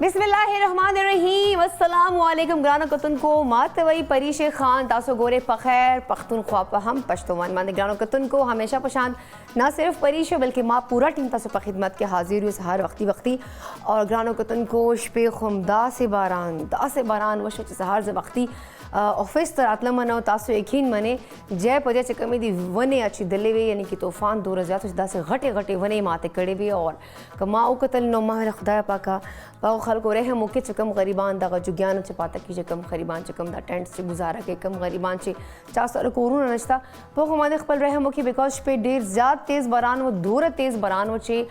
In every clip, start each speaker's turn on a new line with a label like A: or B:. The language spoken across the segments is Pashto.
A: بسم اللہ الرحمن الرحیم السلام علیکم گرانو کتن کو ماتوئی پریش خان تاسو گورے پخیر پختونخوا پہ ہم پشتوان ماندے گرانو کتن کو ہمیشہ پشاند نہ صرف پریش بلکہ ماں پورا ٹیم تاسو پہ خدمت کے حاضر ہوئی سہار وقتی اور گرانو کتن کو شپے خم دا سے باران وشو چی سہار ز وقتی آفس تر اتلا منو تاسو یقین منے جے پجے چکمی دی ونے اچھی دلے وے یعنی کہ طوفان دور زیادہ دا سے غٹے ونے ماتے کڑے وے اور کما او قتل نو ماہ خدا پاکا پاو خلق رہے موقع چکم غریبان دا جو گیان چپاتا کی چکم غریبان چکم دا ٹینٹ سے گزارا کے کم غریبان چے چاسو کورون نشتا پو خما دے خپل رہے موقع بیکاز پہ دیر زیاد تیز باران و دور تیز باران و چے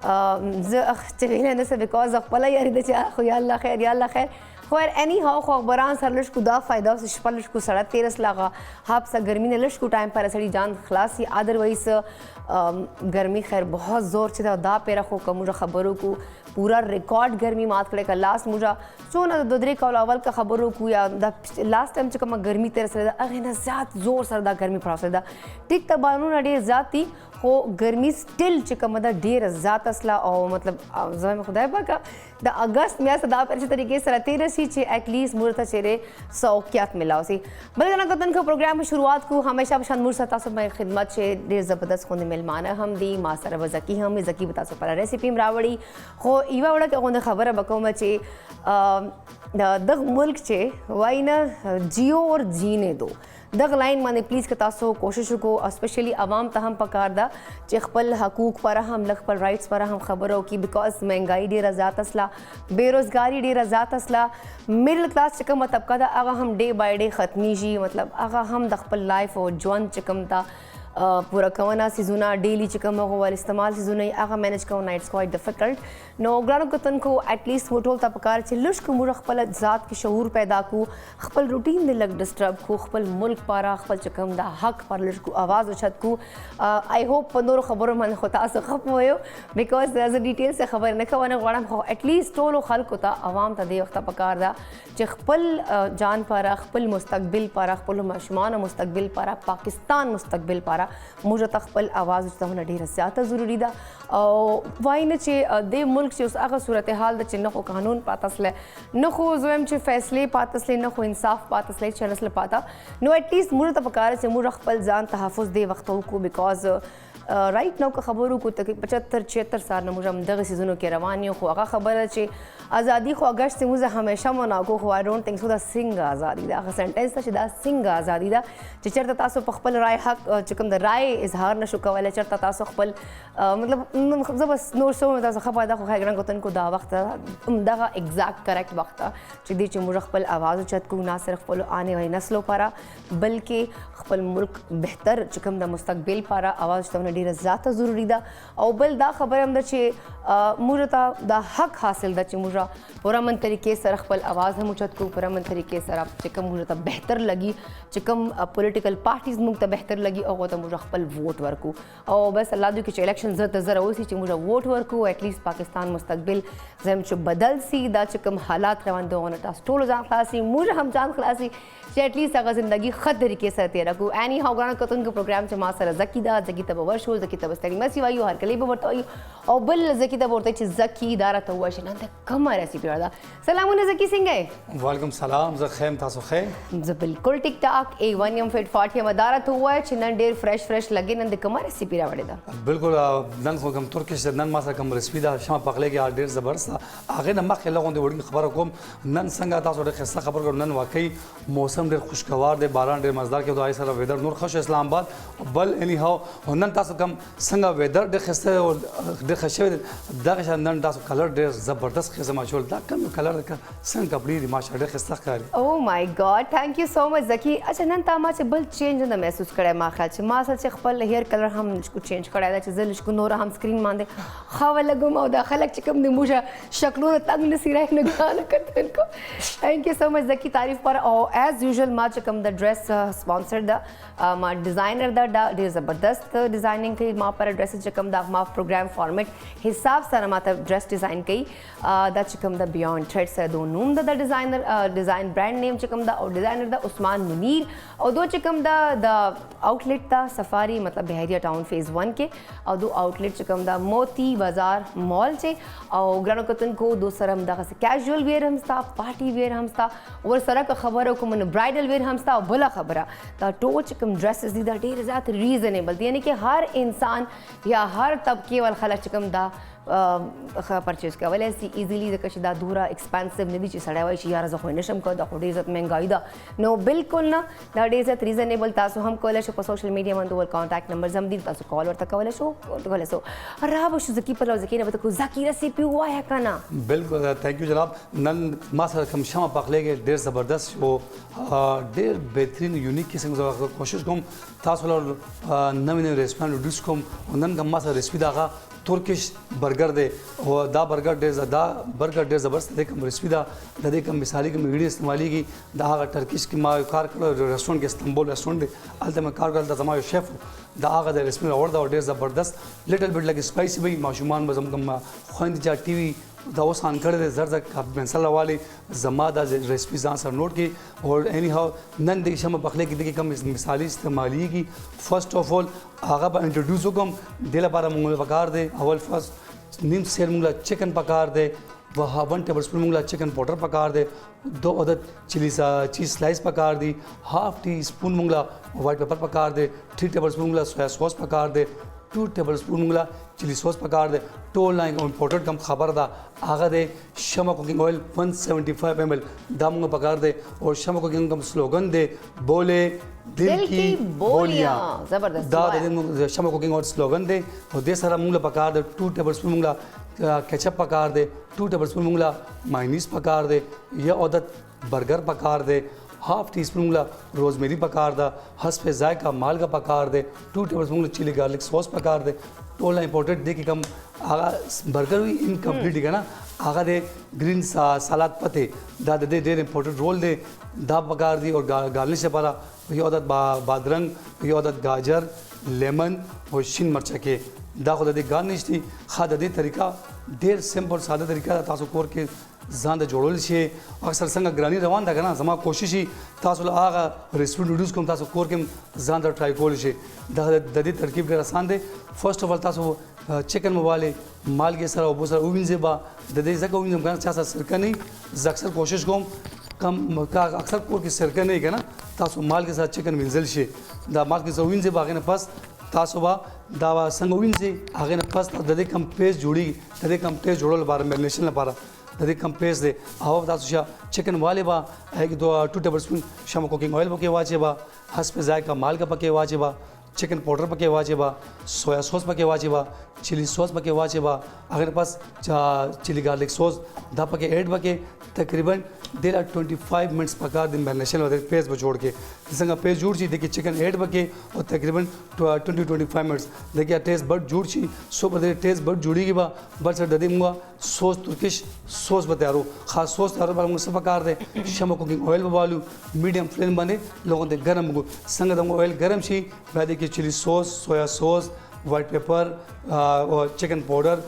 A: چویلے نے سے بیکاز خپل یاری دے چا خو یا اللہ خیر خیر اینی ہاؤ خو بران سر لشکو دا فائدہ سے شپل لشکو سڑا تیرس لاغا ہاپ سا گرمی نے لشکو ٹائم پر سڑی جان خلاصی ادر وائس گرمی خیر بہت زور چتا دا پیرا خو کا مجھا خبروں کو پورا ریکارڈ گرمی مات کڑے کا لاسٹ مجھا چونا دودری کا اول کا خبروں کو یا دا لاسٹ ٹائم چکا گرمی تیرس دا اغینا زیاد زور سر دا گرمی پڑا سر دا ٹک تا بانو نا دیر ذاتی خو گرمی سٹل چکا مدہ دیر ذات اصلا او مطلب زمان خدای پاکا دا اگست میں دا پر اچھے طریقے سر تیرسی چھے ایٹ لیسٹ مورتا چیرے سوکیات ملاو سی بلکہ نا کتن کا پروگرام میں شروعات کو ہمیشہ بشان مورسا تاسو میں خدمت چھے دیر زبردست خوند ملمانہ ہم دی ماسر و زکی ہم زکی بتاسو پرا ریسیپی مراوڑی خو ایوہ وڑا کہ خوند خبر بکو میں چھے دغ ملک چھے وائی نا جیو اور جینے دو دغ لائن مانے پلیز کہ تاسو کوشش کو اسپیشلی عوام تاہم پکار دا چی خپل حقوق پر ہم لگ پر رائٹس پر ہم خبروں کی بیکاز مہنگائی دیر ذات اسلا بے روزگاری دیر ذات اسلا مڈل کلاس چکم طبقہ دا آگا ہم ڈے بائی ڈے ختمی جی مطلب آگا ہم دا خپل لائف و جوان چکم تا پورا کوانا سیزونا ڈیلی چکم ہوال استعمال سیزونا آگا مینج کوانا اٹس کوائٹ ڈیفیکلٹ نو گرانو کتن کو ایٹ لیسٹ وہ ٹول تا پکار چی لشک مورا خپل ذات کی شعور پیدا کو خپل روٹین دے لگ ڈسٹرب کو خپل ملک پارا خپل چکم دا حق پر لشکو آواز اچھت کو آئی ہوپ پندورو خبرو من خطا سے خپ ہوئیو بیکاز از ڈیٹیل سے خبر نکوانا غوڑم خو ایٹ لیسٹ ٹولو خلق تا عوام تا دے وقتا پکار دا چی خپل جان پارا خپل مستقبل پارا خپل مشمان مستقبل پارا پاکستان مستقبل پارا مجھے تخپل آواز اچھتا ہونا ڈھیر زیادہ ضروری دا وائی نا چے دے ملک چے اس آگا صورتحال دا چے نخو قانون پاتس لے نخو زویم چے فیصلے پاتس لے نخو انصاف پاتس لے چے نسل پاتا نو ایٹ لیسٹ مجھے تا پکارے چے مجھے خپل زان تحفظ دے وقتوں کو بیکاز رائٹ نو کا خبروں کو تک 75-76 سال نہ مجھے مدغ سیزنوں کے روانیوں خو آگا خبر ہے چے آزادی خو اگشت سے مجھے ہمیشہ مناکو خو آئی ڈونٹ تھنک سو دا سنگ آزادی دا آگا سنٹینس تا چے دا سنگ آزادی دا چے چرتا تاسو پخپل رائے حق چکم دا رائے اظہار نشو کوالے چرتا تاسو خپل مطلب زبس نور سو میں تاسو خپا دا خو خیگران کو تن کو دا وقت دا گا ایگزیکٹ کریکٹ وقت چے دی چے مجھے خپل آواز اچھت کو نہ صرف خپل آنے والی نسلوں پارا بلکہ خپل ملک بہتر چکم دا مستقبل پارا آواز اچھتا ہونا ڈیر ذات ضروری دا او بل دا خبر ہم دا چے مجھے دا حق حاصل دا چے مجھے پورا من طریقے سر خپل آواز ہم اچھت کو پورا من طریقے سر چکم مجھے تا بہتر لگی چکم پولیٹیکل پارٹیز مجھے بہتر لگی او تا مجھے خپل ووٹ ورکو او بس اللہ دو کہ الیکشن زر ہوئی چے مجھے ووٹ ورکو ایٹ لیسٹ پاکستان مستقبل زم چو بدل سی دا چکم حالات روان دو ہونا ٹول جان خلاصی مجھے ہم جان خلاصی چے ایٹ لیسٹ اگر زندگی خط طریقے سے تیرا کو اینی ہاؤ گرانا کتن کے پروگرام چے ماں سر زکی دا زکی تب ورشو زکی تب استری میسی وائیو ہر کلی بورتا وائیو او بل زکی تب ورتا چے زکی دارا تو ہوا شنان دا کم ریسیپی وردا سلام علیکم زکی سنگھ ہے
B: وعلیکم سلام ز خیم تاسو خیر
A: ز بالکل ٹک ٹاک اے ون یم فٹ 40 مدارا تو ہوا ہے چنن ڈیر فریش لگے نن کم ریسیپی را وڑے دا
B: بالکل نن خو کم ترکیش نن ما سره کم ریسیپی دا شما پخلے کې ډیر زبردست هغه نه مخ لغون دی وړي خبر کوم نن څنګه تاسو ډیر خسته خبر کوم نن واقعي موسم ډیر خوشگوار دی باران ډیر مزدار کې دوای سره ویدر نور خوش اسلام آباد بل اني هاو نن تاسو کم څنګه ویدر ډیر خسته او ډیر خوشوي دا نن تاسو کلر ډیر زبردست خزما شول دا کم کلر کا څنګه کپڑی دی ماشاء ډیر خسته ښکاري
A: او مای گاډ تھینک یو سو مچ زکی اچھا نن تا ما چې بل چینج نه محسوس کړه ما خیال چې ما اصل چې خپل هیر کلر هم کو چینج کړه دا چې زل کو نور هم سکرین باندې خو لګم او دا خلک چې کوم دی موجه شکلونه تنگ نسی راه نه غان کتن کو تھینک یو سو مچ زکی تعریف پر او ایز یوزول ما چې کوم د ډریس سپانسر دا ما ډیزاینر دا ډېر زبردست ډیزاینینګ کوي ما پر ډریسز چې کوم دا ما پروګرام فارمیټ حساب سره ماته ډریس ډیزاین کوي دا چې کوم دا بیانډ تھریډ سره دو نوم دا ډیزاینر ډیزاین برانډ نیم چې کوم دا او ډیزاینر دا عثمان منیر او دو چې کوم دا آؤټلیټ دا سفاری مطلب بحیریه ټاؤن فیز 1 کې او دو آؤټلیټ چې کوم دا موتی بازار مال چې او ګرانو کتونکو دو سره هم دغسې کیجوال ویر هم ستا پارټي ویر هم ستا ورسره که خبره کوم نو برایډل ویر هم ستا او بله خبره دا ټول چې کوم ډریسز دي دا ډېر زیات ریزنیبل دي یعنی کہ هر انسان یا هر طبقے وال خلک چې کوم دا پرچیز کولی شي ایزیلی ځکه چې دا دومره ایکسپینسیو نه دي چې سړی وایي چې یاره زه خو یې نشم کولی دا خو ډېر زیات مهنګایي ده نو بالکل نه دا ډېر زیات ریزنیبل تاسو هم کولی شئ په سوشل میډیا باندې ول کانټیکټ نمبرز هم دي تاسو کال ورته کولی شو رابه شو زکي پر زکي نه به ته کو زکي ریسیپي ووایه که نه
B: بالکل تھینک یو جناب نن ما سره کوم شمع پخلی کې ډېر زبردست شو ډېر بهترین یونیک قسم زه کوشش کوم تاسو له نوې نوې ریسپی انټروډیوس کوم نن کوم ما سره ریسپی دا ترکش برګر دی او دا برګر ډېر زبردست دی کوم ریسپی دا د دې کوم مثالي کوم ویډیو استعمالیږي دا هغه ټرکش کې ما کار کړی ریسټورانټ کې استنبول ریسټورانټ دی هلته مې کار کړی دا زما یو شیف دا هغه د ریسپی راوړ دا ډېر زبردست لیټل بټ لګ سپایسي وي ماشومان به زموږ کوم خویندې چې ټي وي دا اوس آن کړی دی زر زر پنسل راوالې زما دا ریسپی ځان سره نوٹ کړي اور اینی هاو نن د شمع پخلی کې دغه کوم مثالي استعمالیږي فرسٹ آف اول هغه به انټروډیوس وکړم دې لپاره موږ پکار دی اول فرسٹ نیم سیر موږ چکن پکار دی وہ 1 ٹیبل اسپون موږ چکن پاؤډر پکار دی 2 عدد چیز سلائس پکار دی ہاف ٹی اسپون موږ وائٹ پیپر پکار دی 3 ٹیبل اسپون موږ سویا سوس پکار دی 2 ٹیبل اسپون موږ چلی سوس پکار دی ټول لاین امپورټډ کم خبر ده هغه د شمع کوکنګ اویل 175 ml دا موږ پکار دی او شمع کوکنګ کم سلوګن دی بولے دل کی بولیاں زبردست دا د شمع کوکنګ اویل سلوګن دی او د سره موږ پکار دی 2 ټیبل اسپون موږ کیچپ پکار دی 2 ټیبل اسپون موږ ماینیز پکار دی یا عدد برگر پکار دی ہاف ٹی اسپون موږ روزمیری پکار دا حسب ذائقہ مالګه پکار دی 2 ټیبل اسپون موږ چلی گارلک سوس پکار دی ټول امپورټډ دی کې کم هغه برګر وی انکمپلیټ کنه هغه د گرین سالاد پته دا د ډېر امپورټنٹ رول دی دا پکار دی اور گارنش لپاره یو عدد بادرنګ یو عدد گاجر لیمن او شین مرچ کې دا خو د گارنش دی خا د دې طریقہ ډېر سمپل ساده طریقہ تاسو کور کې ځان د جوړول شي اکثر څنګه ګرانی روان ده کنه زما کوشش تاسو له هغه ریسپی نوډلز کوم تاسو کور کې ځان د ټرای کول شي د دې ترکیب ډېر آسان دی فرست اف ال تاسو چکن مواله مالګې سره او بو سره وینځي با د دې ځکه وینځم کنه چا سره سرکه نه ز اکثر کوشش کوم کم اکثر کور کې سرکه نه کنه تاسو مالګې سره چکن وینځل شي دا مالګې سره وینځي باغ نه پس تاسو با دا څنګه وینځي هغه نه پس د دې کم پیس جوړي د دې کم پیس جوړول لپاره میرینیشن لپاره د دې کم پیس دی او تاسو چکن والے با 2 ټیبل اسپون شمع کوکنګ اویل پکې واچوبا حسب ذائقہ مالګه پکې واچوبا چکن پاؤڈر پکې واچوبا سویا سوس پکې واچوبا چلی سوس پکې واچوبا اگر پاس چلی گارلک سوس دا پکې ایڈ پکې تقریباً 25 منٹس پکار دن میرینیشن ودې پیس به جوړ کې څنګه پیس جوړ شي دغه چکن ایڈ پکې او تقریباً 20-25 منٹس دغه ټیسټ بډ جوړ شي سو په دې ټیسټ بډ جوړیږي با بل څه د دې موږ سوس ترکش سوس به تیارو خاص سوس تیارو پر موږ څه پکار دی شمع کوکنګ اویل به والو میډیم فلیم باندې لوګو ته ګرم کو څنګه د اویل ګرم شي بعد کې چلی سوس سویا سوس وائٹ پیپر اور چکن پاؤڈر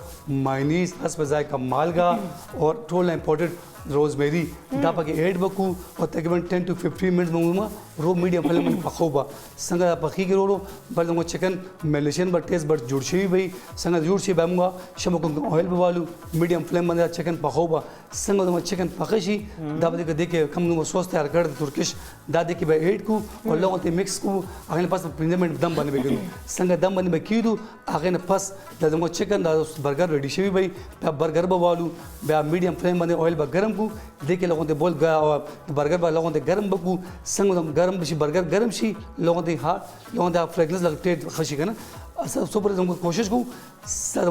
B: مائنیز حسب ذائقہ مالګه اور ټول امپورټډ روزمیری دا پکې ایڈ وکړو او تقریبا 10 to 15 منټس موږ رو میډیم فلیم باندې پخوبا څنګه پخېږي ورو بل موږ چکن میرینیشن به ټیسټ بډ جوړ شي وي څنګه جوړ شي به موږ شمع کوکنګ اویل به والو میډیم فلیم باندې چکن پخوبا څنګه موږ چکن پخې شي دا به کې کم موږ سوس تیار کړ ترکش دا د کې به ایڈ کو او لوګو ته مکس کو هغه پاس 15 منټ دم باندې وګورو څنګه دم باندې کېدو هغه نه پس د موږ چکن دا برګر ریډي شوی وي دا برګر به والو بیا میډیم فلیم باندې اویل به ګرم کو دیکھے لوگوں تے بول برگر با لوگوں تے گرم بکو سنگ گرم بشی برگر گرم شی لوگوں تے ہاٹ لوگوں تے فریگنس لگتے خشی کنا سوپر تم کوشش کو سر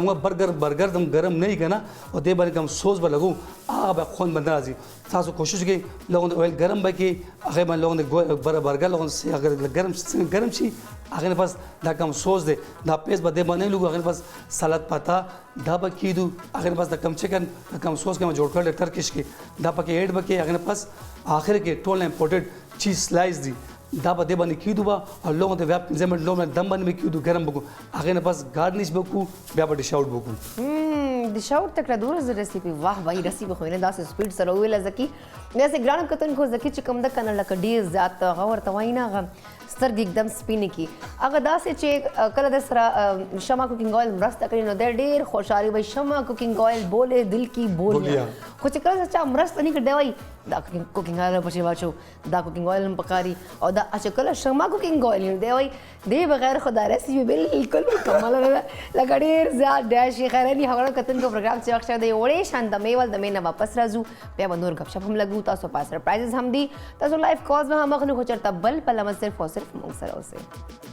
B: برگر تم گرم نہیں کنا اور دے بارے کم سوس با لگو آ با خون بندہ راضی تاسو کوشش کی لوگوں تے اویل گرم بکی اگر میں لوگوں تے برگر لوگوں سے اگر گرم شی اگر پاس دا کم سوس دے دا پیس با دے با نہیں لگو اگر پاس سلاد پاتا دا با کیدو اگر پاس دا کم چکن دا کم سوس کے میں جوڑ کر لے ترکش کے دا پا کے ایڈ بکی اگر پاس آخر کے ٹول امپورٹڈ چیز سلائس دی دا به دې باندې کیدو به او لوګو ته بیا 15 منټ لوګو دم باندې به کیدو ګرم بکو هغه نه پس ګارنیش بکو بیا به ډیش آوټ بکو
A: د شاوټ تک دور ز ریسیپي واه بھائی ریسیپي خو نه داسې سپیډ سره ویل زکی داسې ګران کتن کو زکی چې کوم د کنه لکه ډیر زیات غور تواینا غ سترګې एकदम سپینې کی هغه داسې چې کله د سره شمع کوکینګ آیل مرسته کوي نو د ډیر خوشحالي وي شمع کوکینګ آیل بوله دل کی بولیا خو چې کله چا مرسته نه کوي وای دا کوکینګ آیل په واچو دا کوکینګ آیل هم پکاري او دا چې کله شمع کوکینګ آیل دی وای دی بغیر خدا ریسیپي بالکل کمال لکه ډیر زیات ډیش خیرني هغه کتن کو پروګرام چې وخت دی وړې شان د میول د مینه واپس راځو بیا به نور غب شپ هم لګو تاسو پاس سرپرایزز هم دي تاسو لایف کاز به هم غنو خو چرته بل په لمس صرف او صرف مونږ سره اوسه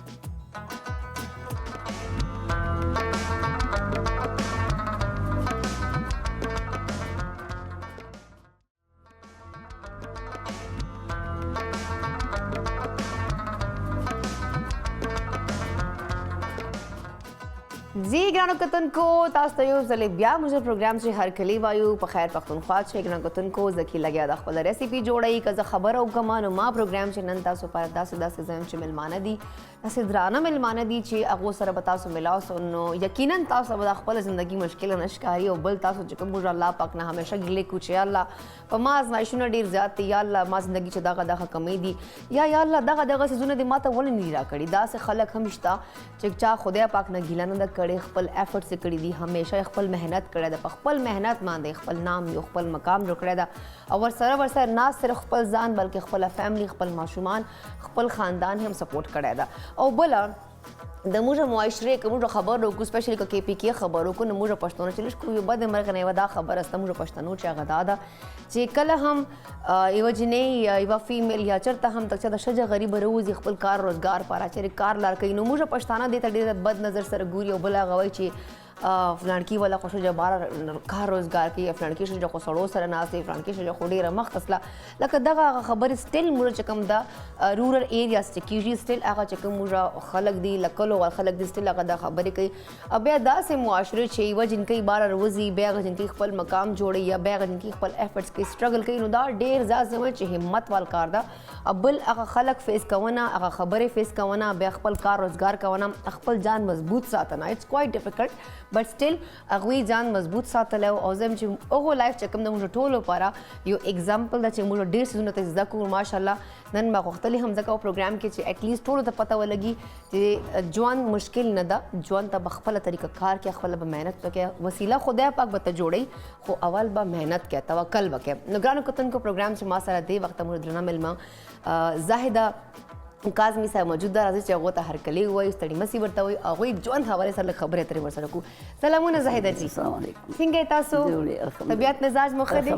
A: زی ګرانو کتونکو تاسو ته یو ځل بیا موږ پروګرام چې هر کلی وایو په خیر پښتونخوا چې ګرانو کتونکو زکی لګیا د خپل ریسیپي جوړی که زه خبر او کمانو ما پروګرام چې نن تاسو پر داسې زم چې ملمانه دي داسې درانه ملمانه دي چې هغه سره به تاسو ملاو نو یقینا تاسو به خپل ژوندۍ مشکل نشکاری او بل تاسو چې کوم الله پاک نه همیشه ګلې کو چې الله په ما ازمایښونه ډیر زیات دي یا الله ما ژوندۍ چې دغه کمی دي یا الله دغه سيزونه دي ماته ولې نه راکړي داسې خلک هم شته چې چا خدای پاک نه ګیله نه کړي خپل ایفورټس کړي دي همیشه خپل مهنت کړی ده په خپل مهنت باندې خپل نام یو خپل مقام جوړ کړی ده او ورسره نه صرف خپل ځان بلکې خپل فیملی خپل ماشومان خپل خاندان هم سپورټ کړی ده او بل د موږ معاشره کوم خبر او سپیشلی کې پی کې خبرو کو موږ پښتون چې لږ کو بد مرګ نه ودا خبر است موږ پښتنو چې غدا ده چې کله هم یو جنې یو فیمیل یا چرته هم تک د شجه غریب روزي خپل کار روزګار پاره چې کار لار کوي نو موږ پښتانه دې ته ډېر بد نظر سره ګوري او بل غوي چې فلانکی والا خوشو جو بار کار روزګار کوي فلانکی شو جو سړو سره ناسي فلانکی شو جو ډېره مخ اصله لکه دغه خبر سټیل موږ چې کوم دا رورل ایریاز چې کیږي سټیل هغه چې کوم موږ خلک دي لکلو او خلک دي سټیل هغه د خبرې کوي بیا داسې معاشره چې یو جنکې بار روزي بیا جنکې خپل مقام جوړي یا بیا جنکې خپل ایفورټس کوي سټرګل کوي نو دا ډېر زیات زموږ چې همت وال کار ده بل هغه خلک فیس کوونه هغه خبرې فیس کوونه بیا خپل کار روزګار کوونه خپل ځان مضبوط ساتنه اټس کوایټ ډیفیکلټ بٹ سټیل هغوی ځان مضبوط ساتلی او زم چې هغو لایف چې کوم د موږ ټولو لپاره یو اگزامپل ده چې موږ ډېر څیزونه ته زده کوو ماشاءالله نن ما غوښتلي هم ځکه پروګرام کې چې اټلیسټ ټولو ته پته ولګي چې ژوند مشکل نه ده ژوند ته په خپله طریقه کار کوي خپله به محنت وکړي وسیله خدای پاک به ته جوړوي خو اول به محنت کوي توکل به کوي نو ګرانو کتونکو پروګرام چې ما سره دی وخت موږ درنه مېلمه زاهده کاظمي صاحب موجود ده راځي چې هغو ته هرکلی ووایو ستړي مسي ورته وایو هغوی ژوند حوالې سره لږ خبرې اترې ورسره کوو سلامونه زاهده جي څنګه یې تاسو طبیعت مزاج مو ښه دی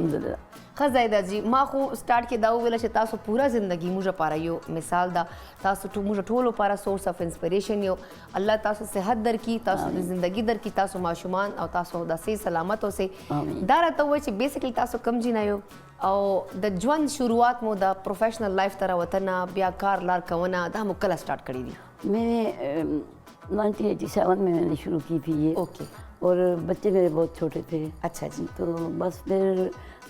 A: ښه زاهده جي ما خو سټارټ کې دا وویله چې تاسو پوره زندګي موږ لپاره یو مثال ده تاسو موږ ټولو لپاره سورس اف انسپریشن یو الله تاسو صحت درکړي تاسو د زندګي درکړي تاسو ماشومان او تاسو داسې سلامت اوسئ دا راته ووایي چې بیسیکلی تاسو کم جینه یو او د ژوند شروعات مو د پروفیشنل لائف ته راوتنه بیا کار لار کوونه دا مو کله سٹارٹ کړی دي
C: میں نے 1987 میں نے شروع کی تھی یہ
A: اوکے
C: اور بچے میرے بہت چھوٹے تھے
A: اچھا جی
C: تو بس پھر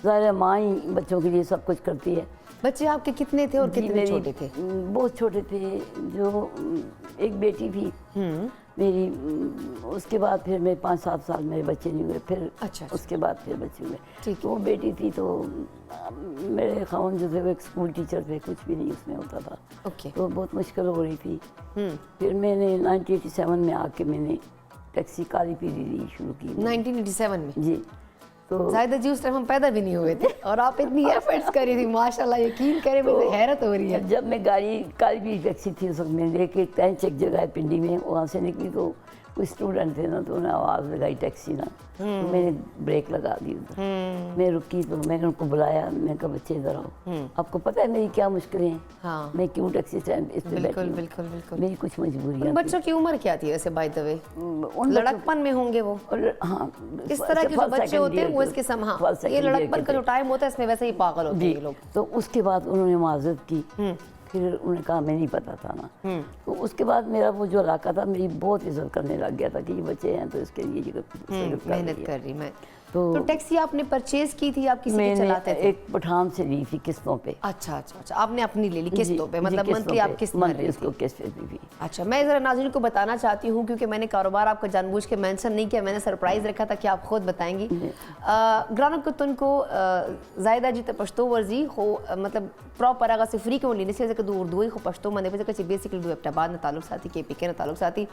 C: ظاہر ماں ہی بچوں کے لیے سب کچھ کرتی ہے
A: بچے آپ کے کتنے تھے اور کتنے چھوٹے تھے
C: بہت چھوٹے تھے جو ایک بیٹی تھی میری اس کے بعد پھر میں 5-7 سال میرے بچے نہیں ہوئے پھر
A: اچھا
C: اس کے بعد پھر بچے ہوئے
A: ٹھیک
C: وہ بیٹی تھی تو میرے خاوند جو تھے وہ ایک اسکول ٹیچر تھے کچھ بھی نہیں اس میں ہوتا تھا
A: اوکے
C: تو بہت مشکل ہو رہی تھی پھر میں نے 1987 میں آ کے میں نے ٹیکسی کاری پیری دی شروع کی
A: 1987 میں
C: جی تو
A: زاہدہ جی اس ٹائم ہم پیدا بھی نہیں ہوئے تھے اور آپ اتنی ایفرٹس کری تھی ماشاءاللہ یقین کریں مجھے حیرت ہو رہی ہے
C: جب میں گاڑی کاری پیری ٹیکسی تھی اس وقت میں لے کے پینچ ایک جگہ ہے پنڈی میں وہاں سے نکلی تو کوئی اسٹوڈنٹ تھے نا تو انہیں آواز لگائی ٹیکسی نا تو میں نے بریک لگا دی میں رکی تو میں نے ان کو بلایا میں نے کہا بچے ادھر آؤ آپ کو پتہ ہے میری کیا مشکلیں ہیں میں کیوں ٹیکسی اسٹینڈ اس پہ بیٹھی ہوں
A: بالکل بالکل
C: میری کچھ مجبوریاں
A: بچوں کی عمر کیا تھی ویسے بائی دا وے لڑکپن میں ہوں گے وہ
C: ہاں
A: اس طرح کے جو بچے ہوتے ہیں وہ اس کے ہاں یہ لڑکپن کا جو ٹائم ہوتا ہے اس میں ویسے ہی پاگل ہوتے ہیں یہ لوگ
C: تو اس کے بعد انہوں نے معذرت کی پھر انہوں نے کہا میں نہیں پتا تھا نا تو اس کے بعد میرا وہ جو علاقہ تھا میری بہت عزت کرنے لگ گیا تھا کہ یہ بچے ہیں تو اس کے لیے
A: محنت کر رہی میں تو ٹیکسی آپ نے پرچیز کی تھی, آپ کسی کی چلاتے تھے؟
C: ایک پٹھان سے لی تھی قسطوں پہ.
A: اچھا اچھا اچھا, آپ نے اپنی لے لی قسطوں پہ, مطلب منتھلی آپ قسط بھر رہی
C: اس کو قسط پہ دی تھی.
A: اچھا, میں ذرا ناظرین کو بتانا چاہتی ہوں کیونکہ میں نے کاروبار آپ کا جان بوجھ کے مینشن نہیں کیا, میں نے سرپرائز رکھا تھا کہ آپ خود بتائیں گی. گرانو کتن کو زائدہ جی پشتو ورزی ہو مطلب پراپر آگا سے فری کیوں لینی سے دو اردوئی ہو پشتو مندے پہ سے بیسکلی دو ابتباد نے تعلق ساتھی کے پی کے نے تعلق ساتھی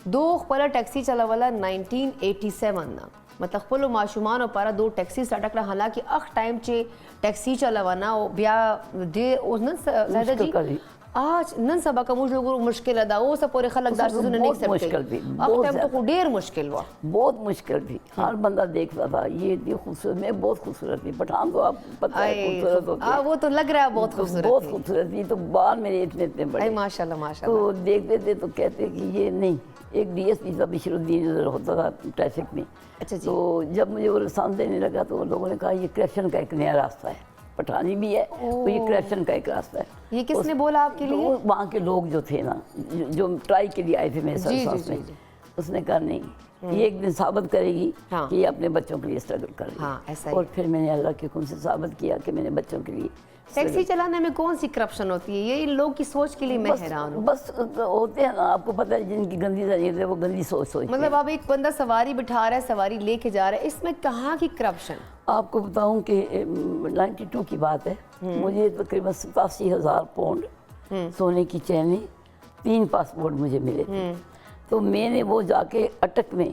A: دو خپلا ٹیکسی چلا والا 1987 نا مطلب خپلو معشومان پارا دو ٹیکسی سٹک رہا, حالانکہ اخ ٹائم چے ٹیکسی چلا وانا بیا دے اوزن زائدہ جی آج نن سبا کا مجھ لوگوں مشکل ادا وہ سب پورے خلق دار سے نہیں سکتے.
C: مشکل بھی
A: اب ٹائم تو ڈیر مشکل ہوا,
C: بہت مشکل بھی. ہر بندہ دیکھتا تھا یہ اتنی خوبصورت, میں بہت خوبصورت تھی. پٹھان تو آپ پتہ ہے خوبصورت ہوتی ہے,
A: وہ تو لگ رہا ہے بہت خوبصورت,
C: بہت خوبصورت تھی. تو بال میرے اتنے بڑے
A: ماشاءاللہ ماشاءاللہ.
C: تو دیکھتے تھے تو کہتے کہ یہ نہیں. ایک ڈی ایس پی تھا بشیر الدین ادھر ہوتا تھا ٹریفک میں.
A: اچھا جی.
C: تو جب مجھے وہ لسان دینے لگا تو لوگوں نے کہا یہ کرپشن کا ایک نیا راستہ ہے, پٹھانی بھی ہے تو یہ کرپشن کا ایک راستہ ہے.
A: یہ کس نے بولا آپ کے لیے؟
C: وہاں کے لوگ جو تھے نا, جو ٹرائی کے لیے آئے تھے میرے ساتھ میں, اس نے کہا نہیں یہ ایک دن ثابت کرے گی کہ یہ اپنے بچوں کے لیے اسٹرگل کر رہی ہے. اور پھر میں نے اللہ کے حکم سے ثابت کیا کہ میں نے بچوں کے لیے.
A: ٹیکسی چلانے میں کون سی کرپشن ہوتی ہے؟ یہ ان لوگ کی سوچ کے لیے میں حیران ہوں.
C: بس ہوتے ہیں نا, آپ کو پتہ ہے جن کی گندی ذریعے ہے وہ گندی سوچ
A: مطلب اب ایک بندہ سواری بٹھا رہا ہے, سواری لے کے جا رہا ہے, اس میں کہاں کی کرپشن؟
C: آپ کو بتاؤں کہ 92 کی بات ہے, مجھے تقریباً 87,000 پاؤنڈ سونے کی چینی, 3 پاسپورٹ مجھے ملے تھے. تو میں نے وہ جا کے اٹک میں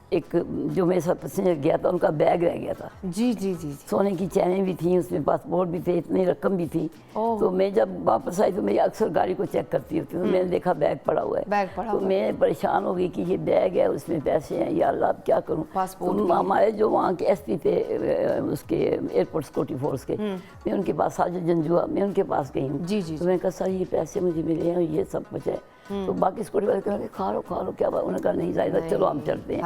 C: ایک جو میرے ساتھ پیسنجر گیا تھا ان کا بیگ رہ گیا تھا.
A: جی جی جی.
C: سونے کی چینیں بھی تھیں, اس میں پاسپورٹ بھی تھے, اتنی رقم بھی تھی. تو میں جب واپس آئی تو میری اکثر گاڑی کو چیک کرتی ہوتی, تو میں نے دیکھا بیگ پڑا ہوا ہے. تو میں پریشان ہو گئی کہ یہ بیگ ہے, اس میں پیسے ہیں, یا اللہ اب کیا کروں. ہمارے جو وہاں کے ایس پی تھے اس کے ایئرپورٹ سیکورٹی فورس کے, میں ان کے پاس ساجد جنجوا, میں ان کے پاس گئی ہوں. تو میں نے کہا سر یہ پیسے مجھے ملے ہیں اور یہ سب کچھ ہے. تو باقی سیکورٹی والے کہا کہ کھا لو کیا بات. انہوں نے کہا نہیں زائدہ چلو ہم چلتے ہیں.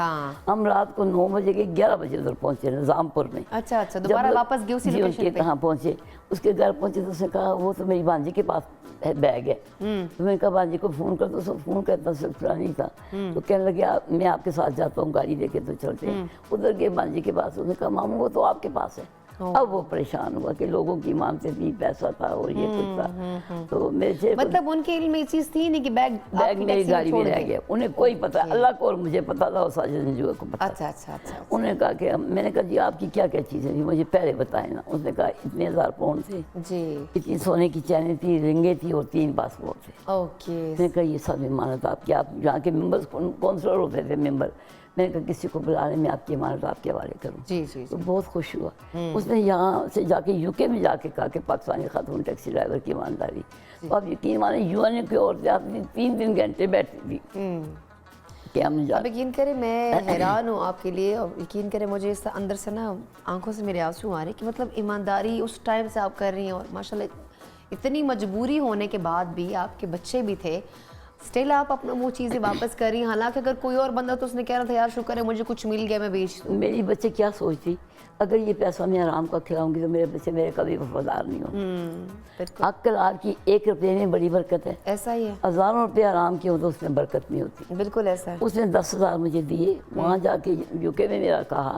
C: ہم رات کو 9 بجے کے 11 بجے ادھر پہنچے نظام پور میں.
A: اچھا اچھا, دوبارہ واپس گئے اسی لوکیشن پہ؟
C: ہاں پہنچے. اس کے گھر پہنچے تو اس نے کہا وہ تو میری بانجی کے پاس بیگ ہے. تو میں نے کہا بانجی کو فون کر, تو فون کرتا سلسلہ نہیں تھا. تو کہنے لگے میں آپ کے ساتھ جاتا ہوں گاڑی لے کے, تو چلتے ہیں. ادھر گئے بانجی کے پاس, اس نے کہا ماموں وہ تو آپ کے پاس ہے. اب وہ پریشان ہوا کہ لوگوں کی ایمان سے بھی پیسہ تھا اور یہ کچھ تھا. تو میرے
A: مطلب ان کے علم میں یہ چیز تھی نہیں کہ بیگ
C: میری گاڑی میں رہ گیا. انہیں کوئی پتہ, اللہ کو اور مجھے پتا تھا اور ساجد جنجوا کو پتا.
A: اچھا اچھا اچھا.
C: انہوں نے کہا کہ میں نے کہا جی آپ کی کیا کیا چیزیں تھیں مجھے پہلے بتائیں نا. اس نے کہا اتنے 1000 پاؤنڈ تھے
A: جی,
C: اتنی سونے کی چینیں تھی, رنگیں تھی اور 3 پاسپورٹ تھے.
A: اوکے.
C: میں نے کہا یہ سب امانت آپ کی, آپ یہاں کے ممبرس کونسلر ہوتے تھے ممبر. میں نے کہا کسی کو بلا لیں, میں آپ کی امانت آپ کے حوالے کروں.
A: جی جی.
C: تو بہت خوش ہوا. اس نے یہاں سے جا کے یو کے میں جا کے کہا کہ پاکستانی خاتون ٹیکسی ڈرائیور کی ایمانداری. تو آپ یقین مانیں یو این کی عورتیں آتی تھیں 3 گھنٹے بیٹھتی تھی کہ ہم
A: اب یقین کریں میں حیران ہوں آپ کے لیے, اور یقین کریں مجھے اس اندر سے نا آنکھوں سے میرے آنسو آ رہے کہ مطلب ایمانداری اس ٹائم سے آپ کر رہی ہیں, اور ماشاءاللہ اتنی مجبوری ہونے کے بعد بھی آپ کے بچے بھی تھے, اسٹل آپ اپنا وہ چیزیں واپس کر رہی ہیں. حالانکہ اگر کوئی اور بندہ تو اس نے کہہ رہا تھا یار شکر ہے مجھے کچھ مل گیا میں بیچ دوں.
C: میری بچے کیا سوچتی, اگر یہ پیسہ میں آرام کا کھلاؤں گی تو میرے بچے میرے کبھی وفادار نہیں ہوں. عقل آپ کی 1 روپے میں بڑی برکت ہے.
A: ایسا ہی ہے.
C: ہزاروں روپے آرام کی ہو تو اس میں برکت نہیں ہوتی.
A: بالکل ایسا ہے. اس
C: نے 10,000 مجھے دیے, وہاں جا کے یو کے میں میرا کہا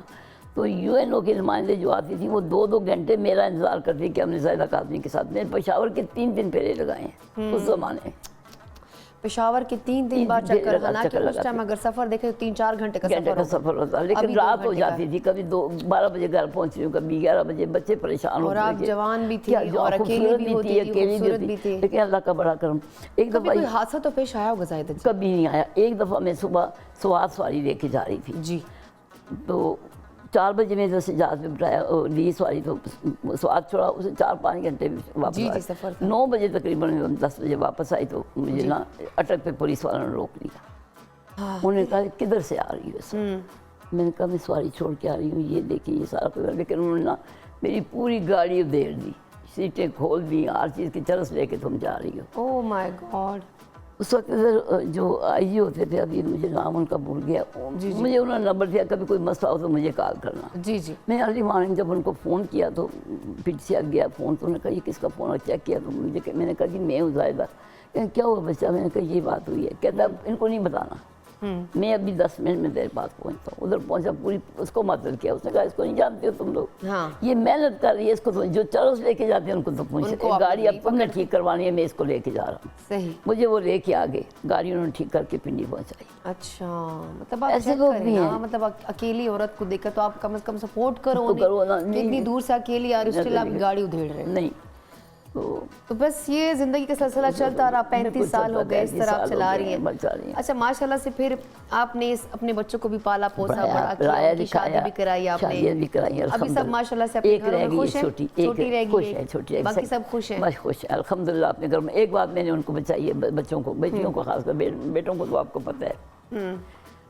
C: تو یو این او کے نمائندے جو آتی تھیں وہ 2 گھنٹے میرا انتظار کرتی کہ ہم نے زائدہ قاسمی کے ساتھ. میں نے پشاور کے 3 پھیرے لگائے ہیں اس زمانے میں.
A: پشاور کے 3 بار چکر, حالانکہ اس ٹائم اگر سفر دیکھیں تو 3-4 گھنٹے کا
C: سفر ہوتا, لیکن رات ہو جاتی تھی. کبھی 12 بجے گھر پہنچ رہی ہوں, کبھی 11 بجے. بچے پریشان ہوتے
A: اور آپ جوان بھی تھی اور اکیلی بھی ہوتی تھی, خوبصورت بھی تھی.
C: لیکن اللہ کا بڑا کرم. ایک دفعہ
A: کوئی حادثہ تو پیش آیا ہوگا زائدہ جی؟
C: کبھی نہیں آیا. ایک دفعہ میں صبح سوات سواری لے کے جا رہی تھی
A: جی,
C: تو 4 بجے میں جیسے جہاز میں بٹھایا لی سواری, تو سوات چھوڑا, اسے 4-5 گھنٹے واپس آیا. 9 بجے تقریباً 10 بجے واپس آئی تو مجھے نا اٹک پہ پولیس والوں نے روک لیا. انہوں نے کہا کدھر سے آ رہی ہو؟ میں نے کہا میں سواری چھوڑ کے آ رہی ہوں, یہ دیکھیں یہ سارا کچھ. لیکن انہوں نے نا میری پوری گاڑی ادھیر دی, سیٹیں کھول دی, ہر چیز کی چرس لے کے تم جا رہی ہو.
A: اوہ مائی گاڈ.
C: اس وقت ادھر جو آئی جی ہوتے تھے, ابھی مجھے نام ان کا بھول گیا, مجھے انہوں نے نمبر دیا کبھی کوئی مسئلہ ہو تو مجھے کال کرنا.
A: جی جی.
C: میں ارلی مارننگ جب ان کو فون کیا تو پھر سے گیا فون, تو انہوں نے کہا یہ کس کا فون ہے, چیک کیا تو میں نے کہا کہ میں ہوں زائدہ. کیا ہوا بچہ؟ میں نے کہا یہ بات ہوئی ہے. کہتا ان کو نہیں بتانا. मैं अभी 10 मिनट में तेरे पास पहुंचता हूँ। उधर पहुंचा, पूरी उसको मदद किया, उसने कहा इसको नहीं जानते हो तुम लोग,
A: हाँ।
C: ये मेहनत कर रही है, इसको तो जो चरस लेके जाते हैं उनको तो
A: उनको
C: पूछते,
A: आपने
C: गाड़ी अब
A: नहीं
C: तुमने ठीक करवानी है, मैं इसको लेके जा रहा हूँ।
A: सही।
C: मुझे वो लेके आ गए, गाड़ी उन्होंने ठीक करके पिंडी पहुंचाई।
A: अच्छा, मतलब आप
C: ऐसे
A: चेक
C: लोग
A: करें
C: भी
A: ना,
C: हैं।
A: मतलब अकेली औरत को देखकर तो आप कम से कम सपोर्ट करो,
C: तो करो ना,
A: नहीं
C: नहीं,
A: इतनी दूर से अकेली आ रही, उसके लिए आप गाड़ी उधेड़ रहे हैं।
C: नहीं
A: तो बस ये जिंदगी का सिलसिला चलता रहा, 35 साल हो गए इस तरह आप चला रही हैं। अच्छा, माशाल्लाह से फिर आपने अपने बच्चों को भी पाला पोसा, बड़ा किया, उनकी शादी भी कराई आपने,
C: भी कराई,
A: अभी सब माशाल्लाह से अपने घरों में खुश हैं, छोटी रह गई है,
C: छोटी,
A: बाकी सब खुश हैं।
C: बस खुश है अल्हम्दुलिल्लाह अपने घर में। एक बात मैंने उनको बचाई है, बच्चों को, बेटियों को खासकर, बेटों को तो आपको पता है,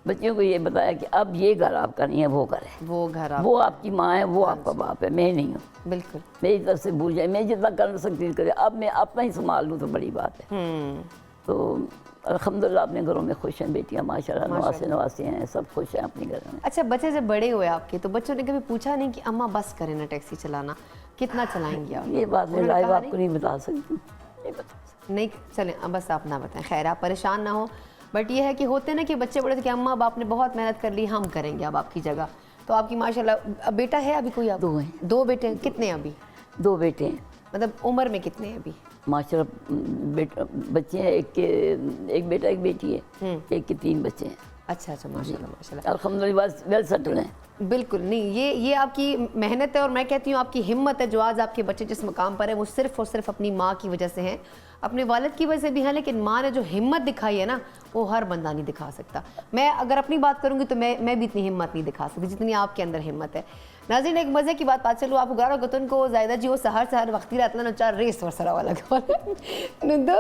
C: बच्चियों को ये बताया कि अब ये घर आपका नहीं है, वो घर है,
A: वो घर
C: वो आपकी माँ है, वो आपका बाप है, मैं नहीं हूँ।
A: बिल्कुल
C: मेरी तरफ से भूल जाए, मैं जितना कर सकती हूँ करे, अब मैं अपना ही संभाल लूँ तो बड़ी बात है। तो अल्हम्दुलिल्लाह अपने घरों में खुश हैं, बेटियाँ माशाल्लाह नवासी हैं, सब खुश हैं अपने घर में।
A: अच्छा, बच्चे जब बड़े हुए आपके, तो बच्चों ने कभी पूछा नहीं कि अम्मा बस करें ना टैक्सी चलाना, कितना चलाएंगी आप?
C: ये बात मैं लाइव आपको नहीं बता सकती, नहीं बता सकती।
A: नहीं चलें, अब बस आप ना बताएं, खैर आप परेशान ना हो, बट ये है कि होते ना कि बच्चे बड़े थे कि अम्मा बाप ने बहुत मेहनत कर ली, हम करेंगे अब आपकी जगह। तो आपकी माशाल्लाह अब बेटा है अभी कोई? आप
C: 2 हैं।
A: 2 बेटे हैं, कितने हैं अभी?
C: 2 बेटे हैं।
A: मतलब उम्र में कितने हैं अभी?
C: माशाल्लाह बच्चे हैं, एक बेटा एक बेटी है, एक के 3 बच्चे हैं।
A: अच्छा, माशाल्लाह माशाल्लाह,
C: अल्हम्दुलिल्लाह वेल सेटल हैं।
A: बिल्कुल नहीं, ये आपकी मेहनत है, और मैं कहती हूँ आपकी हिम्मत है, जो आज आपके बच्चे जिस मकाम पर है वो सिर्फ और सिर्फ अपनी माँ की वजह से हैं, अपने वालिद की वजह से भी हैं, लेकिन माँ ने जो हिम्मत दिखाई है ना, वो हर बंदा नहीं दिखा सकता। मैं अगर अपनी बात करूँगी तो मैं भी इतनी हिम्मत नहीं दिखा सकती जितनी आपके अंदर हिम्मत है। नाज़रीन, एक मज़े की बात चलूँ आपको गारा गतन को जायदा जी वो सहर वक्ती रात ना 4 रेस वरसरा वाला दो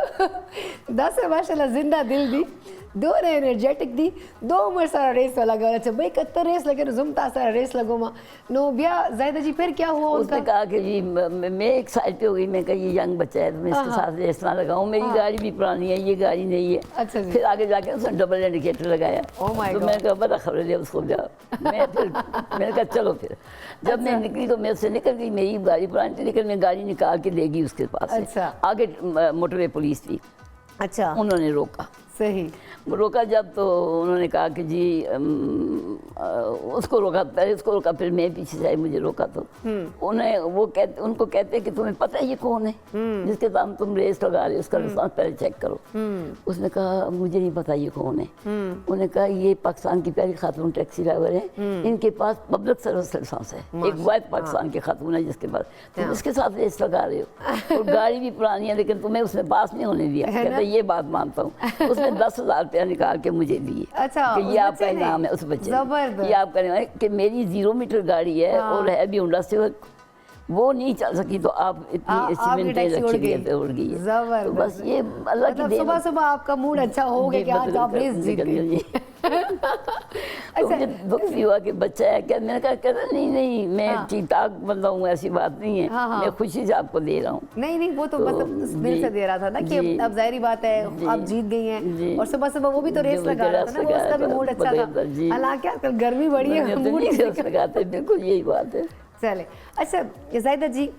A: 10 माशाल्लाह जिंदा दिल दी, 2 ने एनर्जेटिक दी, 2 उम्र सारा रेस वाला गया। अच्छा भाई, कत्ता रेस लगे जुमता सारा रेस लगो माँ नो बिया जायदा जी, फिर क्या हुआ?
C: उसने कहा कि जी मैं एक साइड पे हो गई, मैं कहा ये यंग बच्चा है तो मैं इसके साथ रेस ना लगाऊं, मेरी गाड़ी भी पुरानी है, ये गाड़ी नहीं है।
A: अच्छा जी।
C: फिर आगे जाके उसने डबल इंडिकेटर लगाया,
A: Oh my
C: तो
A: God।
C: मैंने कहा बड़ा खबर है उसको जा, मैंने कहा चलो। फिर जब मैं निकली तो मैं उससे निकल गई, मेरी गाड़ी पुरानी थी, लेकिन मैं गाड़ी निकाल के ले गई उसके पास से।
A: अच्छा।
C: आगे मोटरवे पुलिस थी,
A: अच्छा,
C: उन्होंने रोका।
A: सही।
C: रोका जब तो उन्होंने कहा कि जी उसको रोका, पहले उसको रोका, फिर मैं पीछे से आई, मुझे रोका तो उनको कहते कि तुम्हें पता है ये कौन है जिसके साथ तुम रेस लगा रहे हो, उसका लाइसेंस पहले चेक करो। उसने कहा मुझे नहीं पता ये कौन है। उन्होंने कहा ये पाकिस्तान की पहली खातून टैक्सी ड्राइवर है, इनके पास पब्लिक सर्विस लाइसेंस है, एक वाइफ पाकिस्तान की खातून है जिसके पास, तुम इसके साथ रेस लगा रहे हो, और गाड़ी भी पुरानी है, लेकिन तुम्हें उसने पास नहीं होने दिया। कहते ये बात मानता हूँ। उसने 10,000 रुपया निकाल के मुझे दिए।
A: अच्छा,
C: कि ये आपका इनाम है उस बच्चे ने, ये आपका इनाम है कि मेरी 0 मीटर गाड़ी है और है भी होंडा सिविक, वो नहीं चल सकी तो आप इतनी अचीवमेंट रखी तो उड़ गई।
A: तो
C: बस ये अल्लाह की देन।
A: सुबह सुबह आपका मूड अच्छा हो गया कि आज आप रेस जीत गए।
C: तो मुझे दुख भी हुआ कि बच्चा है क्या, मैंने कहा कहता नहीं मैं ठीक ठाक बंदा हूँ, ऐसी बात नहीं है, मैं खुशी से आपको दे रहा हूँ।
A: नहीं वो तो मतलब दिल से दे रहा था ना कि अब जाहिर बात है आप जीत गई हैं, और सुबह सुबह वो भी तो रेस लगा रहा था ना, वो उसका भी मूड अच्छा था। हालांकि आजकल गर्मी बड़ी है, मूड
C: लगाते, बिल्कुल यही बात है।
A: चले, अच्छा जायदा जी,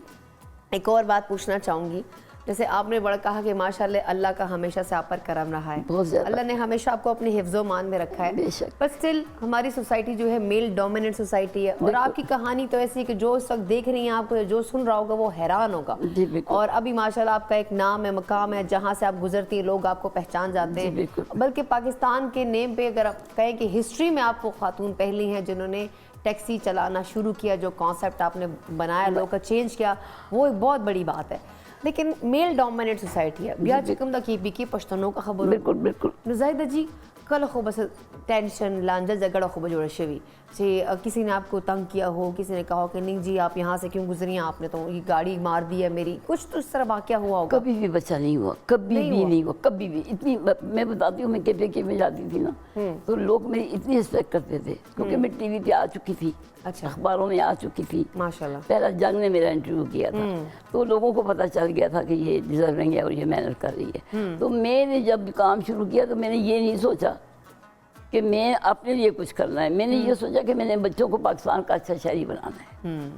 A: एक और बात पूछना चाहूँगी, जैसे आपने बड़ा कहा कि माशाल्लाह अल्लाह का हमेशा से आप पर करम रहा है, अल्लाह ने हमेशा आपको अपने हिफ्ज़ो मान में रखा है, पर स्टिल हमारी सोसाइटी जो है मेल डोमिनेंट सोसाइटी है, और आपकी कहानी तो ऐसी है कि जो इस वक्त देख रही हैं आपको, जो सुन रहा होगा वो हैरान होगा। और अभी माशाल्लाह आपका एक नाम है, मकाम है, जहाँ से आप गुजरती हैं लोग आपको पहचान जाते हैं, बल्कि पाकिस्तान के नेम पे अगर आप कहें कि हिस्ट्री में आप वो खातून पहली हैं जिन्होंने टैक्सी चलाना शुरू किया, जो कॉन्सेप्ट आपने बनाया, लोगों का चेंज किया, वो एक बहुत बड़ी बात है। लेकिन मेल डोमिनेट सोसाइटी है, ब्याह चिकम दा की बीकी पश्तनों का खबर। बिल्कुल नुजाइदा जी, कल खो बस टेंशन लांजा झगड़ा खो बजोड़ा शवी से किसी ने आपको तंग किया हो, किसी ने कहा हो कि नहीं जी आप यहाँ से क्यों गुजरी हैं, आपने तो ये गाड़ी मार दी है मेरी, कुछ तो इस तरह वाक़या हुआ होगा?
C: कभी भी बच्चा नहीं हुआ, कभी भी नहीं हुआ, कभी भी। इतनी मैं बताती हूँ, मैं के में जाती थी ना, तो लोग मेरी इतनी रिस्पेक्ट करते थे, क्योंकि मैं टीवी पे आ चुकी थी,
A: अच्छा,
C: अखबारों में आ चुकी थी
A: माशाल्लाह।
C: पहला जंग ने मेरा इंटरव्यू किया था, तो लोगों को पता चल गया था कि ये डिजर्विंग है और ये मेहनत कर रही है। तो मैंने जब काम शुरू किया तो मैंने ये नहीं सोचा कि मैं अपने लिए कुछ करना है, मैंने ये सोचा कि मैंने बच्चों को पाकिस्तान का अच्छा शहरी बनाना है।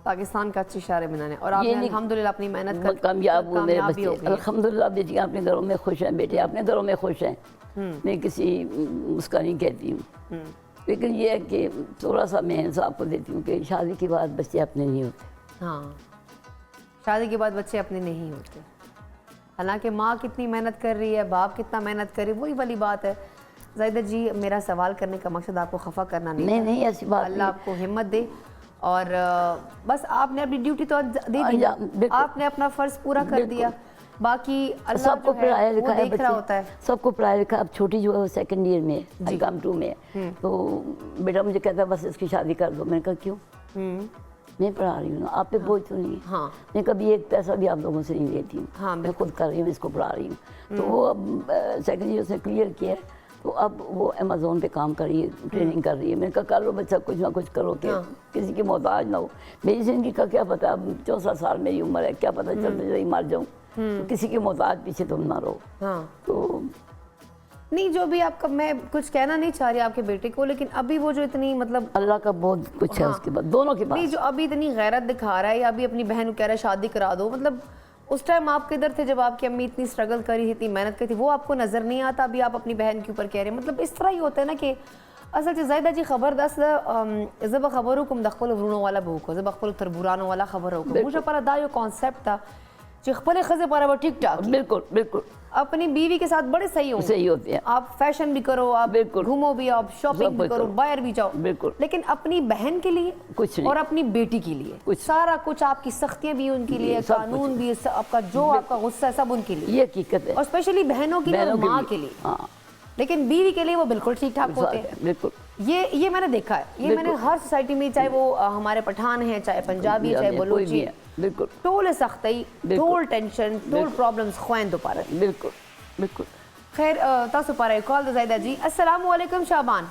A: پاکستان کا اچھی شہر بنانے اور آپ نے الحمدللہ اپنی محنت کر
C: کامیاب ہوئے میرے
A: کامیابی ہو
C: بچے
A: گئی۔
C: الحمدللہ بیٹی اپنے گھروں میں خوش ہیں بیٹے اپنے گھروں میں خوش ہیں میں کسی اس کا نہیں کہتی ہوں لیکن یہ ہے کہ تھوڑا سا میں انصاف کو دیتی ہوں کہ شادی کے بعد بچے اپنے نہیں ہوتے
A: ہاں شادی کے بعد بچے اپنے نہیں ہوتے، حالانکہ ماں کتنی محنت کر رہی ہے، باپ کتنا محنت کر رہی ہے، وہی والی بات ہے۔ زاہدہ جی میرا سوال کرنے کا مقصد آپ کو خفا کرنا نہیں
C: نہیں ایسی بات
A: اللہ آپ کو ہمت دے، اور بس آپ نے اپنی ڈیوٹی تو دے دی، آپ نے اپنا فرض پورا کر دیا، باقی اللہ
C: سب کو پڑھایا
A: وہ
C: لکھا ہے
A: دیکھ رہا ہوتا ہے۔
C: سب کو پڑھایا لکھا، اب چھوٹی جو ہے وہ سیکنڈ ایئر میں ہے کام 2 میں ہے، تو بیٹا مجھے کہتا ہے بس اس کی شادی کر دو، میں نے کہا کیوں، میں پڑھا رہی ہوں نا، آپ پہ بوجھ تو نہیں ہے، میں کبھی ایک پیسہ بھی آپ لوگوں سے نہیں لیتی ہوں، میں خود کر رہی ہوں، اس کو پڑھا رہی ہوں، تو وہ اب سیکنڈ ایئر سے کلیئر کیا ہے، تو اب وہ امیزون پہ کام کر رہی ہے، ٹریننگ کر رہی ہے، میں نے کہا کر لو بچہ کچھ نہ کچھ کرو کہ کسی کی محتاج نہ ہو، میری زندگی کا کیا پتہ، اب 64 سال میری عمر ہے، کیا پتہ چلتے جائے مر جاؤں، تو کسی کی محتاج پیچھے تم نہ رہو، تو
A: نہیں جو بھی آپ کا، میں کچھ کہنا نہیں چاہ رہی آپ کے بیٹے کو، لیکن ابھی وہ جو اتنی مطلب
C: اللہ کا بہت کچھ ہے اس کے بعد دونوں کے
A: نہیں
C: پاس،
A: جو ابھی اتنی غیرت دکھا رہا ہے یا ابھی اپنی بہن کو کہہ رہا ہے شادی کرا دو، مطلب اس ٹائم آپ کدھر تھے جب آپ کی امی اتنی سٹرگل کری تھی، اتنی محنت کری تھی، وہ آپ کو نظر نہیں آتا، ابھی آپ اپنی بہن کے اوپر کہہ رہے ہیں، مطلب اس طرح ہی ہوتا ہے نا کہ اصل چې زاهده جی خبر داس زه به خبرو کوم د خپلو ورونو والا به وکړو، زه به خپلو تربورانو والا خبره وکړم، موږ لپاره دا یو کانسیپټ تھا چې خپلې ښځې لپاره به ټیک ټاک
C: بالکل بالکل
A: اپنی بیوی کے ساتھ بڑے صحیح ہوں،
C: صحیح ہوتے ہیں،
A: آپ فیشن بھی کرو، آپ گھومو بھی، آپ شاپنگ بھی کرو، باہر بھی جاؤ،
C: بالکل،
A: لیکن اپنی بہن کے لیے
C: کچھ نہیں،
A: اور اپنی بیٹی کے لیے سارا کچھ، آپ کی سختیاں بھی ان کے لیے، قانون بھی، آپ کا جو آپ کا غصہ ہے سب ان کے لیے،
C: یہ حقیقت ہے،
A: اور اسپیشلی بہنوں کے لیے اور ماں کے لیے، لیکن بیوی کے لیے وہ بالکل ٹھیک ٹھاک ہوتے ہیں،
C: بالکل
A: یہ میں نے دیکھا ہے، یہ میں نے ہر سوسائٹی میں، چاہے وہ ہمارے پٹھان ہیں، چاہے پنجابی، چاہے بلوچی،
C: بالکل
A: ټول سختي، ټول ټینشن، ټول پرابلمز خويندو پاره،
C: بالکل بالکل
A: خیر تاسو پاره کال د زاهده جی، السلام علیکم شعبان،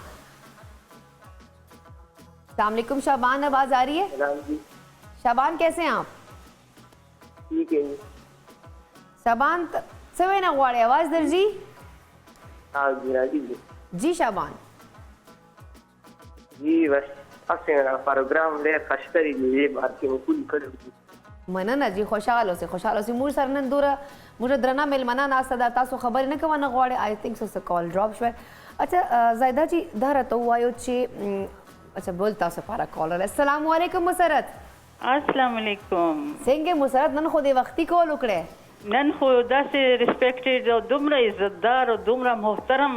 A: السلام علیکم شعبان، آواز آ رہی ہے؟ شعبان کیسے ہیں آپ؟
D: ٹھیک ہے
A: شعبان سوي نه غواړي آواز درځي؟
D: ہاں جی راضی جی
A: جی شعبان
D: جی بس اصلا پروگرام ډېر ښایسته دی دې بار کې مو کولي کړی دي
A: مننه جی، خوشحاله اوسئ، خوشحاله اوسئ، موږ سره نن دوره موږ درنه میلمنه ناسته ده، تاسو خبرې نه کوه نه غواړئ، آی تھنک سو کال ډراپ شوی. اچھا زاهده جی دا راته ووایو چې اچھا بول تاسو پاره کالر، السلام علیکم مسرت.
E: السلام علیکم.
A: څنګه مسرت نن خو دې وختي کال وکړی؟
E: نن خو داسې ریسپیکټډ او دومره عزتدار او دومره محترم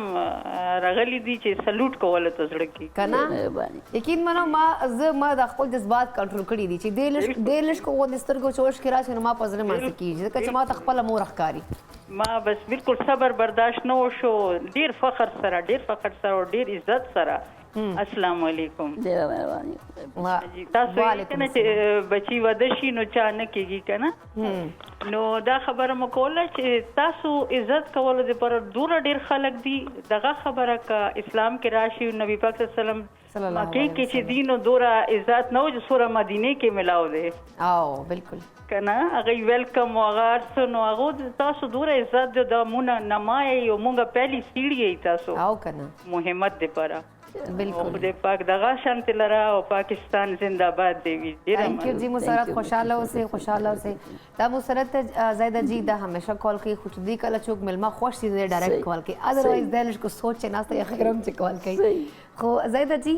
E: راغلی دي چې سلوټ کوله ته زړه کې
A: کنه یقین منو ما د خپل جذبات کنټرول کړی دي چې ډېر لږ کو د سترګو چوش کې راشي نو ما په زړه مانځ کېږي ځکه چې ما ته خپله مور ښکاري،
E: ما بس بالکل صبر برداشت نه وشو، ډېر فخر سره او ډېر عزت سره السلام علیکم. تاسو کنه چې بچی واده شي نو چا نه کېږي کنه، نو دا خبره مو کوله چې تاسو عزت کولو دپاره دومره ډېر خلک دي، دغه خبره که اسلام کې راشي نبی پاک صلی الله علیه وسلم مکې کې چې دي نو دومره عزت نه و چې سوره مدینې کې ملاو دی
A: او بالکل
E: کنه، هغه ویلکم او هغه هر څه نو هغه تاسو دومره عزت دی، دا مونږ نمایئ او مونږ پهلي سیړي یئ تاسو
A: او کنه
E: محمد دپاره
A: بالکل
E: خدای پاک دغه شانتي لره او پاکستان زنده باد دی وي.
A: تھینک یو جی مسرت، خوشحاله اوسئ، خوشحاله اوسئ. دا مسرت زاهده جی دا همیشه کال کوي، خو چې دې کله څوک میلمه خوښ شي دی ډایرکټ کال کوي، ادروایز دی لږ کو سوچ چې ناسته یا خیر هم چې کال کوي. خو زاهده جی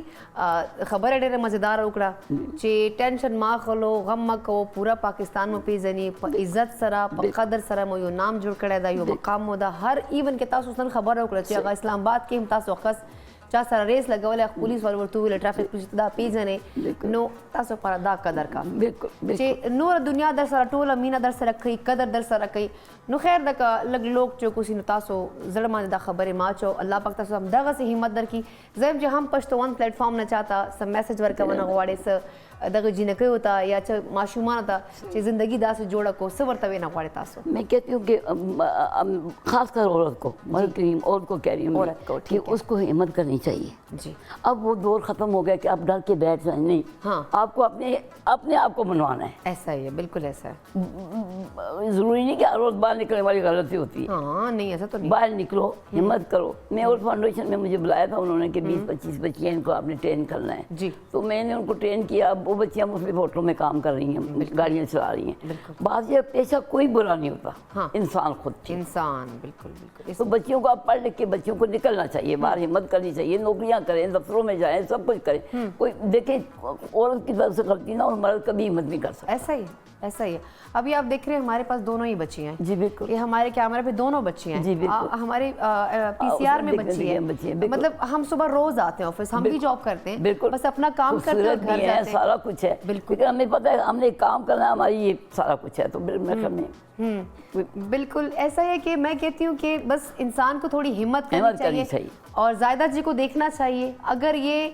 A: خبره ډېره مزیدار وکړه چې ټینشن ما خلو، غم ما کوو، پورا پاکستان مو پیژني، په عزت سره په قدر سره مو یو نام جوړ کړی دا، یو مقام مو دا، هر ایون کې تاسو نن خبره وکړه چې هغه اسلام آباد کې هم تاسو خاص چا سره ریس لګولې، پولیس ور ورته ویل ټرافیک پولیس دا پیژنې، نو تاسو پر دا قدر کا چې نور دنیا در سره ټوله مینه در سره کوي، قدر در سره کوي، نو خیر د لږ لوک چوکوسی نو تاسو زړه باندې دا خبرې ماچو، الله پاک تاسو هم دغسې همت درکړي. زم چې هم پښتون پلیټ فارم نه چاته سم میسج ورکونه غواړي څه دغه جنکیو ته یا چې ماشومانو ته چې زندگی داسې جوړه کو څه ورته وینا غواړي تاسو؟
C: میں کہتی ہوں کہ خاص کر عورت کو، مرد کی عورت کو کہہ رہی ہوں
A: عورت کو
C: کہ اس کو ہمت کرنی چاہیے.
A: جی
C: اب وہ دور ختم ہو گیا کہ آپ ڈر کے بیٹھ جائیں، نہیں،
A: ہاں
C: آپ کو اپنے آپ کو منوانا ہے.
A: ایسا ہی ہے، بالکل ایسا ہے،
C: ضروری نہیں کہ ہر روز باہر نکلنے والی غلطی ہوتی ہے.
A: ہاں نہیں ایسا تو نہیں،
C: باہر نکلو، ہمت کرو. میں اور فاؤنڈیشن میں مجھے بلایا تھا انہوں نے کہ 20-25 بچیاں ان کو آپ نے ٹرین کرنا ہے،
A: جی
C: تو میں نے ان کو ٹرین کیا. اب وہ بچیاں مختلف ہوٹلوں میں کام کر رہی ہیں, گاڑیاں چلا رہی ہیں. بعض یہ پیشہ کوئی برا نہیں ہوتا, انسان خود
A: انسان. بالکل بالکل.
C: تو بچیوں کو آپ پڑھ لکھ کے بچیوں کو نکلنا چاہیے, باہر ہمت کرنی چاہیے, نوکریاں کریں, دفتروں میں جائیں, سب کچھ کریں. کوئی دیکھیں عورت کی طرف سے غلطی نہ, اور مرد کبھی ہمت نہیں کر سکتا.
A: ایسا ہی ایسا ہی ہے. ابھی آپ دیکھ رہے ہیں ہمارے پاس دونوں ہی بچی ہیں.
C: جی بالکل.
A: یہ ہمارے کیمرے پہ دونوں بچی ہیں.
C: جی بالکل.
A: ہمارے پی سی آر میں بچی ہے. مطلب ہم صبح روز آتے ہیں آفس, ہم بھی جاب کرتے ہیں.
C: بالکل.
A: بس اپنا کام کرتے ہیں, گھر جاتے ہیں,
C: سارا کچھ ہے. بالکل. ہمیں پتہ ہے ہم نے کام کرنا ہے, ہماری یہ سارا کچھ ہے. تو
A: بالکل ایسا ہے کہ میں کہتی ہوں کہ بس انسان کو تھوڑی ہمت کرنی چاہیے, اور زائدہ جی کو دیکھنا چاہیے. اگر یہ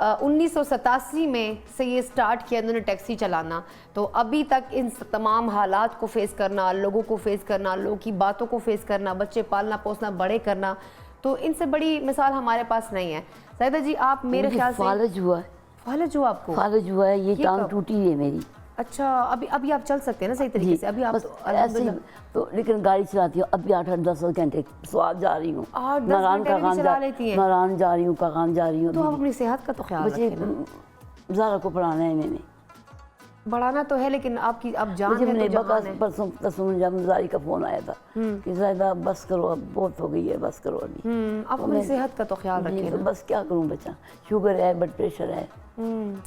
A: 1987 میں سے یہ سٹارٹ کیا انہوں نے ٹیکسی چلانا, تو ابھی تک ان تمام حالات کو فیس کرنا, لوگوں کو فیس کرنا, لوگوں کی باتوں کو فیس کرنا, بچے پالنا پوسنا, بڑے کرنا, تو ان سے بڑی مثال ہمارے پاس نہیں ہے. زائدہ جی آپ میرے خیال سے
C: فالج ہوا ہے.
A: فالج ہوا آپ کو؟
C: فالج ہوا ہے, یہ ٹانگ ٹوٹی ہے میری.
A: اچھا, ابھی آپ چل سکتے ہیں نا صحیح طریقے سے؟ ابھی آپ
C: ایسے ہی تو, لیکن گاڑی چلاتی ہوں ابھی 8-10 گھنٹے سواد جا رہی ہوں, ناران کا ناران جا رہی ہوں, کاغان جا رہی ہوں.
A: تو آپ اپنی صحت کا تو خیال رکھیں نا.
C: زارا کو پڑھانا ہے میں نے,
A: بڑھانا تو ہے, لیکن آپ کی اب جان ہے تو جہان ہے.
C: پرسوں جب زاری کا فون آیا تھا کہ زائدہ بس کرو, اب بہت ہو گئی ہے, بس کرو ابھی.
A: آپ اپنی صحت کا تو خیال رکھیں.
C: تو بس کیا کروں بچہ, شوگر ہے, بلڈ پریشر ہے,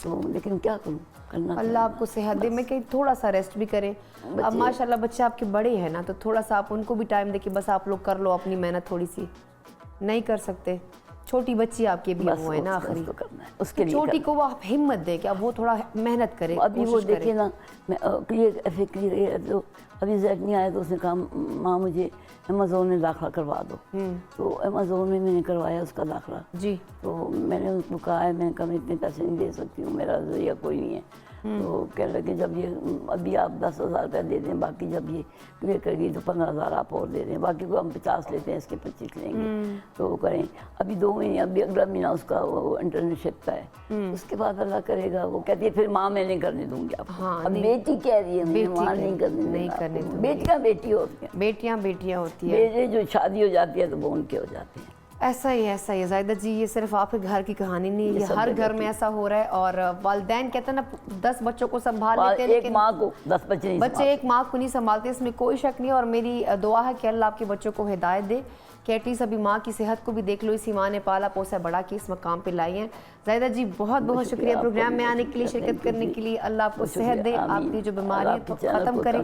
C: تو لیکن کیا کروں, کرنا.
A: اللہ آپ کو صحت دے. میں کہیں تھوڑا سا ریسٹ بھی کریں. اب ماشاءاللہ بچے آپ کے بڑے ہیں نا, تو تھوڑا سا آپ ان کو بھی ٹائم دے کہ بس آپ لوگ کر لو اپنی محنت, تھوڑی سی نہیں کر سکتے. چھوٹی بچی آپ کی بھی وہ ہے نا آخری,
C: اس کے لیے
A: چھوٹی کو وہ آپ ہمت دے کہ اب وہ تھوڑا محنت کرے.
C: ابھی وہ دیکھیں نا, میں کلیئر تو ابھی زیڈ نہیں آیا, تو اس نے کہا ماں مجھے امیزون میں داخلہ کروا دو. تو امیزون میں نے کروایا اس کا داخلہ.
A: جی. تو
C: میں نے اس کو کہا ہے, میں نے کہا میں اتنے پیسے نہیں دے سکتی ہوں, میرا ذریعہ کوئی نہیں ہے. تو کہنے لگے جب یہ ابھی آپ 10,000 روپیہ دے دیں, باقی جب یہ کلیئر کرے گی تو 15,000 آپ اور دے دیں, باقی کو ہم 50 لیتے ہیں, اس کے 25 لیں گے. تو وہ کریں ابھی 2 مہینے, ابھی اگلا مہینہ اس کا وہ انٹرنشپ کا ہے, اس کے بعد اللہ کرے گا. وہ کہتی ہے پھر ماں میں نہیں کرنے دوں گی آپ کو. اب بیٹی کہہ رہی ہے ماں نہیں کرنے دوں. بیٹیاں بیٹی ہوتی ہیں,
A: بیٹیاں بیٹیاں ہوتی ہیں.
C: بیٹے جو شادی ہو جاتی ہے تو وہ ان کے ہو جاتے ہیں.
A: ایسا ہی ہے زائدہ جی, یہ صرف آپ کے گھر کی کہانی نہیں ہے, یہ ہر گھر میں ایسا ہو رہا ہے. اور والدین کہتے ہیں نا 10 بچوں کو سنبھال لیتے ہیں,
C: ایک ماں کو 10 بچے
A: ایک ماں کو نہیں سنبھالتے, اس میں کوئی شک نہیں. اور میری دعا ہے کہ اللہ آپ کے بچوں کو ہدایت دے کہ ایٹ لیسٹ ابھی ماں کی صحت کو بھی دیکھ لو, اسی ماں نے پالا پوسا بڑا کے اس مقام پہ لائی ہیں. زائدہ جی بہت بہت شکریہ پروگرام میں آنے کے لیے, شرکت کرنے کے لیے. اللہ آپ کو صحت دے, آپ کی جو بیماری ہے تو ختم کرے.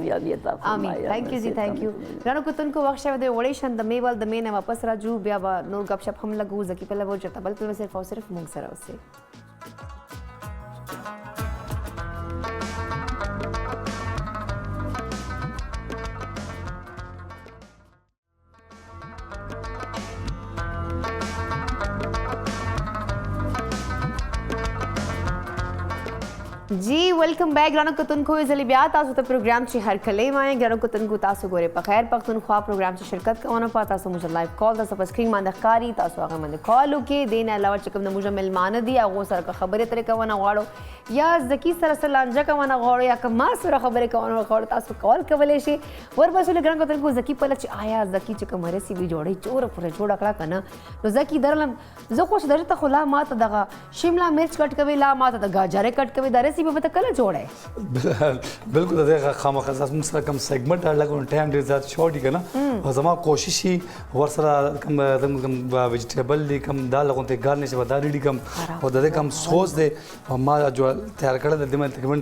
A: آمین. تھینک یو جی, تھینک یو. رانو کتن کو وقت شاید وڑی شان دمے وال دمے نے واپس راجو بیا با نور گپ شپ ہم لگو زکی پہلا وہ جتا بل پہ صرف اور صرف مونگ سرا اس سے. جی ویلکم بیک. گرانو کتن کو زلی بیا تاسو ته پروگرام چې هر کله وای گرانو کتن کو تاسو ګوره په خیر پختونخوا پروگرام چې شرکت کوونه پات تاسو موږ لایو کال تاسو په سکرین باندې ښکاری, تاسو هغه باندې کال وکي. دین علاوه چې کوم موږ ملمانه دي هغه سره خبرې ترې کوونه غواړو, یا زکی سره سلانجه کوونه غواړو, یا کما سره خبرې کوونه غواړو, تاسو کال کولای شي. ور بسول گرانو کتن کو زکی په لچ آیا زکی چې کوم ریسیپي جوړي چور پر جوړ کړه کنه, نو زکی درلم زه خوش درته خلا ماته دغه شملا مرچ کټ کوي, لا ماته د گاجره کټ کوي, د ریسیپي په کله جوړه
B: بالکل دغه خامخا موږ سره کوم سیګمنټ لګون ټایم ډیر زیات شورټ کنا, او زما کوشش هي ور سره کوم ویجیټیبل دي کوم دال لګون ته ګارنیش ودا ریډي کوم او د کوم سوس دي ما جو تیار کړل د دمه تقریبا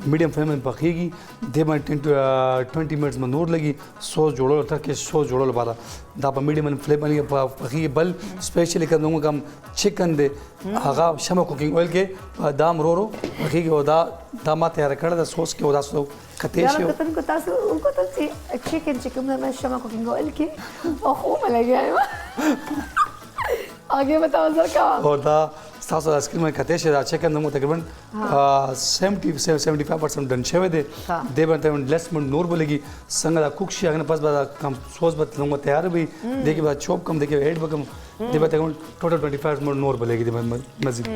B: میډیم فلیم په پخېږي د ما 20 منټس ما نور لګي سوس جوړول تر کې سوس جوړول بعد دا په میډیم فلیم باندې پخېږي. بل سپیشلی کوم کوم چکن دي هغه شمه کوکینګ اویل کې دام رورو پخېږي, او دا ما تیار کړل د سوس کې, او دا سو کته شي.
A: کتن کو تاسو کو تاسو چکن چکن میں شمه کوکینګ اویل کې او خو مل گیا آگے بتاؤ سر کا.
B: اور دا تاسو د سکرین باندې کته شي دا چکن نو تقریبا 70-75% ډن شوی دی. د باندې لیس من نور بلګي څنګه دا کوک شي هغه پس بعد کم سوس بت نو تیار وي, دیکي بعد چوپ کم دیکي ایډ وکم د باندې ټوټل 25 من نور بلګي د مزید.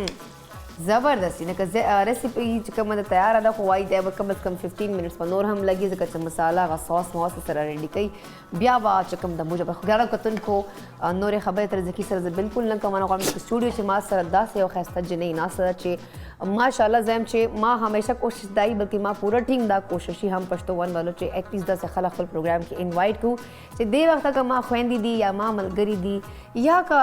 A: زبردستی نه که ریسیپي چې کومه ده تیاره ده خو وایي دی به کم از کم 15 منټس په نور هم لګي ځکه چې مساله هغه ساس موس سره ریډي کوي بیا به چې کوم د موجه په ګرانو کتونکو نورې خبرې تر ځکه سره زه بالکل نه کوم. غواړم چې سټوډیو چې ما سره داسې یو ښایسته جنۍ ناسته ده چې ماشاءالله زم چې ما همیشه کوشش دای بلکې ما پوره ټیم دا کوشش هم پښتو ون والو چې ایکټیز داسې خلک خپل پروګرام کې انوایټ کو چې دې وخت که ما خویندې دي یا ما ملګري دي یا که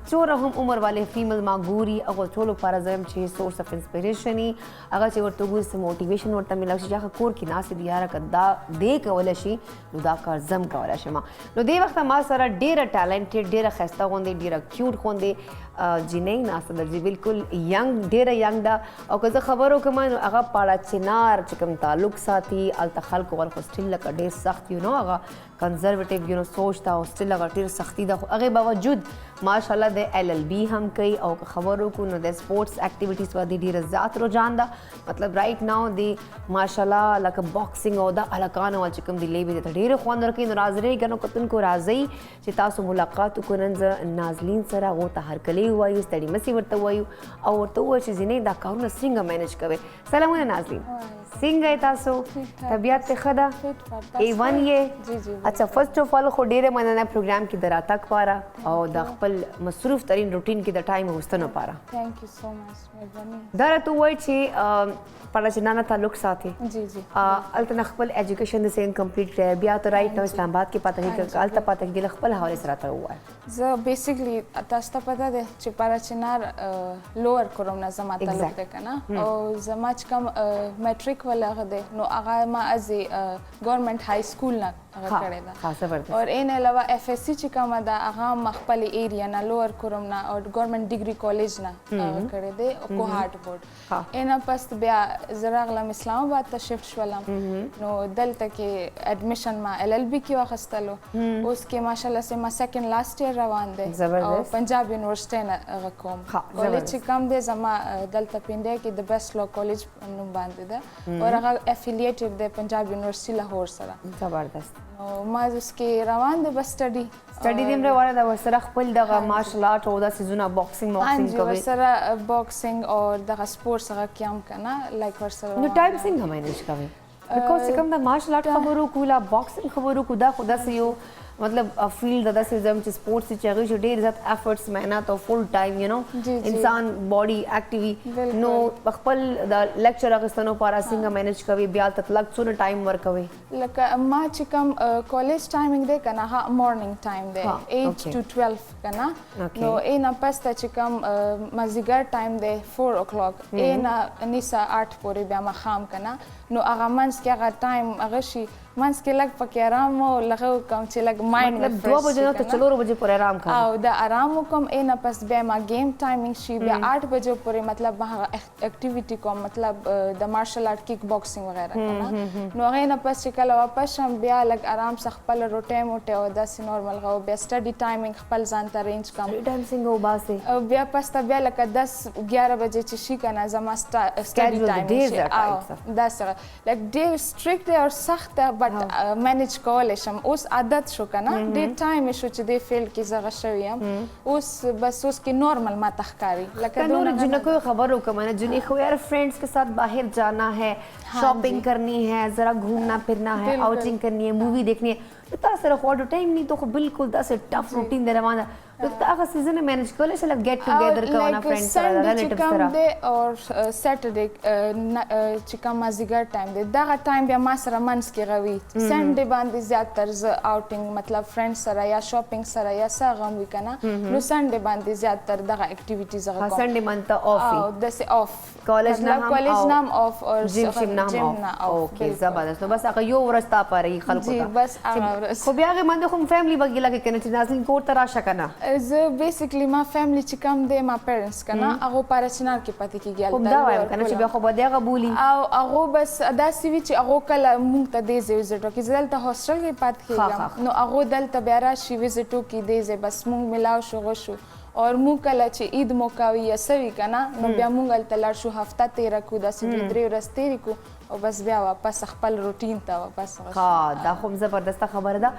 A: څومره هم عمر والے فیمیل ما ګوري هغو ټولو لپاره زم چې سورس اف انسپریشن وي هغه چې ورته وګوري څه موټیویشن ورته میلاو شي چې هغه کور کې ناستې دي یاره که دا دې کولی شي نو دا کار زم کولی شم. نو دې وخت ما سره ډېره ټیلنټډ ډېره ښایسته غوندې ډېره کیوټ غوندې جنۍ ناسته ده چې بالکل ینګ ډېره ینګ ده او که زه خبر وکړم نو هغه پاړه چنار چې کوم تعلق ساتي هلته خلکو ول خو سټیل لکه ډېر سخت یو نو هغه کنزرویټیو یو نو سوچ ده او سټیل هغه ډېر سختي ده خو هغې باوجود ماشاءالله د LLB هم کوي او که خبر وکړو نو د سپورټس اکټیویټیز باندې ډېره زیات رجحان ده مطلب رایټ ناو دی ماشاءالله لکه باکسینګ او د هلکانو ول چې کوم دی لیبې دی ته ډېرې خوند ورکوي. نو راځئ ګرانو کتونکو راځئ چې تاسو ملاقات وکړو نن زه نازلین سره هغو ته هرکلی ووایو ستړي مسي ورته ووایو او ورته ووایو چې ځینې دا کارونه څنګه مینج کوئ. سلامونه نازلین څنګه یې تاسو طبیعت ته ښه ده A1 یې اچھا فرسٹ آف آل خو ډېره مننه پروګرام کې د راتګ لپاره او د خپل مصروف ترین روټین کې د ټایم غوښتنو لپاره.
F: تھینک یو سو مچ مهرباني.
A: دا راته ووایي چې پړاچنانه تعلق ساتي هلته نه خپل ایجوکیشن د سین کمپلیټ کړی بیا ته رایټ نو اسلام آباد کې پاته کېږي هلته پاته کېږي خپل حوالې سره راته ووایه.
F: زه بیسیکلی تاسو ته پته ده چې پړاچنار لوور کوم نه زما تعلق دی که نه او زما چې کوم میټریک ولا هغه دی نو هغه ما از ګورنمنټ های سکول نه هغه کړی ده اور این علاوه FSC چې کومه ده هغه ما خپل ایریا نه لوور کوم نه او ګورنمنټ ډیګري کالج نه هغه کړی دی او کوهارټ بورډ اینا پس بیا زه راغلم اسلام آباد ته شفټ شولم نو دلته کې اډمیشن ما LLB کې واخیستلو اوس کې ماشاءالله سه ما سیکنډ لاست ایئر روان دی او پنجاب یونیورسيټي نه هغه کوم کالج چې کوم دی زما دلته پینډیا کې د بیسټ لا کالج نوم باندې ده او هغه افیلیټډ دی پنجاب یونیورسيټي لاهور سره.
A: زبردست.
F: نو ما اوس کې روان دی بس
A: سټډي دې روانه ده ورسره خپل دغه مارشل آرټ او دا سيزونه باکسینګ کوي
F: ورسره باکسینګ او دغه سپورټس هغه کیم کنه لایک ورسره.
A: نو ټایم څنګه مینج کوي بیکاز چې کوم د مارشل آرټ خبرو کوله باکسینګ خبرو کو دا خدا سه یو مطلب فیلډ د داسې زم چې سپورټس چې هغه شو ډېر زیات افورټس مهنت او فل ټایم یو نو انسان باډي اکټیوي نو خپل د لیکچر اخیستنو لپاره څنګه مینج کوي بیا ته لږ څونه ټایم ورکوي
F: لکه ما چې کوم کالج ټایمینګ دی کنه ها مورنینګ ټایم دی 8 to 12 کنه نو اینا پس ته چې کوم مازیګر ټایم دی 4 o'clock اینا نیسا 8 پورې بیا ما خام کنه نو هغه منځ کې هغه ټایم هغه شي منځ کې لږ پکې آرام او لږ کوم چې لږ مایند
A: مطلب 2 بجې نه ته 4 بجې پورې آرام کوم
F: او د آرام کوم اینا پس بیا ما گیم ټایمینګ شي بیا 8 بجې پورې مطلب ما اکټیویټي کوم مطلب د مارشل آرټ کیک باکسینګ وغیرہ کنه نو هغه نه پس چې کله واپس شم بیا لږ آرام سره خپل روټه موټه او داسې نورمال غو بیا سټډي ټایمینګ خپل ځان ته رینج کوم
A: ټایم څنګه وباسه
F: او بیا پس ته بیا لکه 10 11 بجې چې شي کنه زما سټډي ټایمینګ او دا سره لکه ډېر سټریکټ او سخت بټ مینج کولای شم اوس عادت شو کنه ډېر ټایم شو چې د فیلډ کې زغه شوی یم اوس بس اوس کې نارمل ما تخکاری
A: لکه نور جن کو خبر ہو کہ میں نے جن کو یار فرینڈس کے ساتھ باہر جانا ہے شاپنگ کرنی ہے ذرا گھومنا پھرنا ہے آؤٹنگ کرنی ہے مووی دیکھنی ہے تو سره خو ټایم نه تو بالکل داسې ټف روټین دی روانه ته هغه سیزن مینج کولای شي لکه ګیټ ټوګیدر کوونه فرینډز سره ریلیټیوز سره
F: دی او سټرډے چې کوم مازیګر ټایم دی دغه ټایم بیا ما سره منځ کې غوي سنډے باندې زیاتره ز آؤټینګ مطلب فرینډز سره یا شاپینګ سره یا ساغم وی کنه نو سنډے باندې زیاتره دغه اکټیویټیز هغه کوم
A: سنډے منته اف
F: او دسه اف
A: کالج
F: نام اف او
A: جیم نام اف اوکے زبردست نو بس هغه یو ورځ تا پاره خلکو ته
F: بس هغه
A: خو بیا هغه باندې کوم فیملی بګی لکه کنه چې نازلین کور ته راشه کنه
F: زه بیسیکلی ما فیملی چې کوم دی ما پیرنټس کنه هغه پارچنار کې پاتې کیږي
A: خو دا وایم کنه چې بیا خو به دغه بولی
F: او هغه بس داسې وی چې هغه کله مونږ ته دی ویزټ وکړي دلته هاستل کې پاتې کیږم نو هغه دلته بیا راشي ویزټ وکړي دی بس مونږ ملاو شو غشو اور مونږ کله چې عید موکاوي یا سوي کنه نو بیا مونږ تل لاړ شو هفته 13 کو داسې 2-3 ورځې تیرې کو او بس بیا واپس خپل روټین ته واپس
A: ها دا خو زبردسته خبره ده.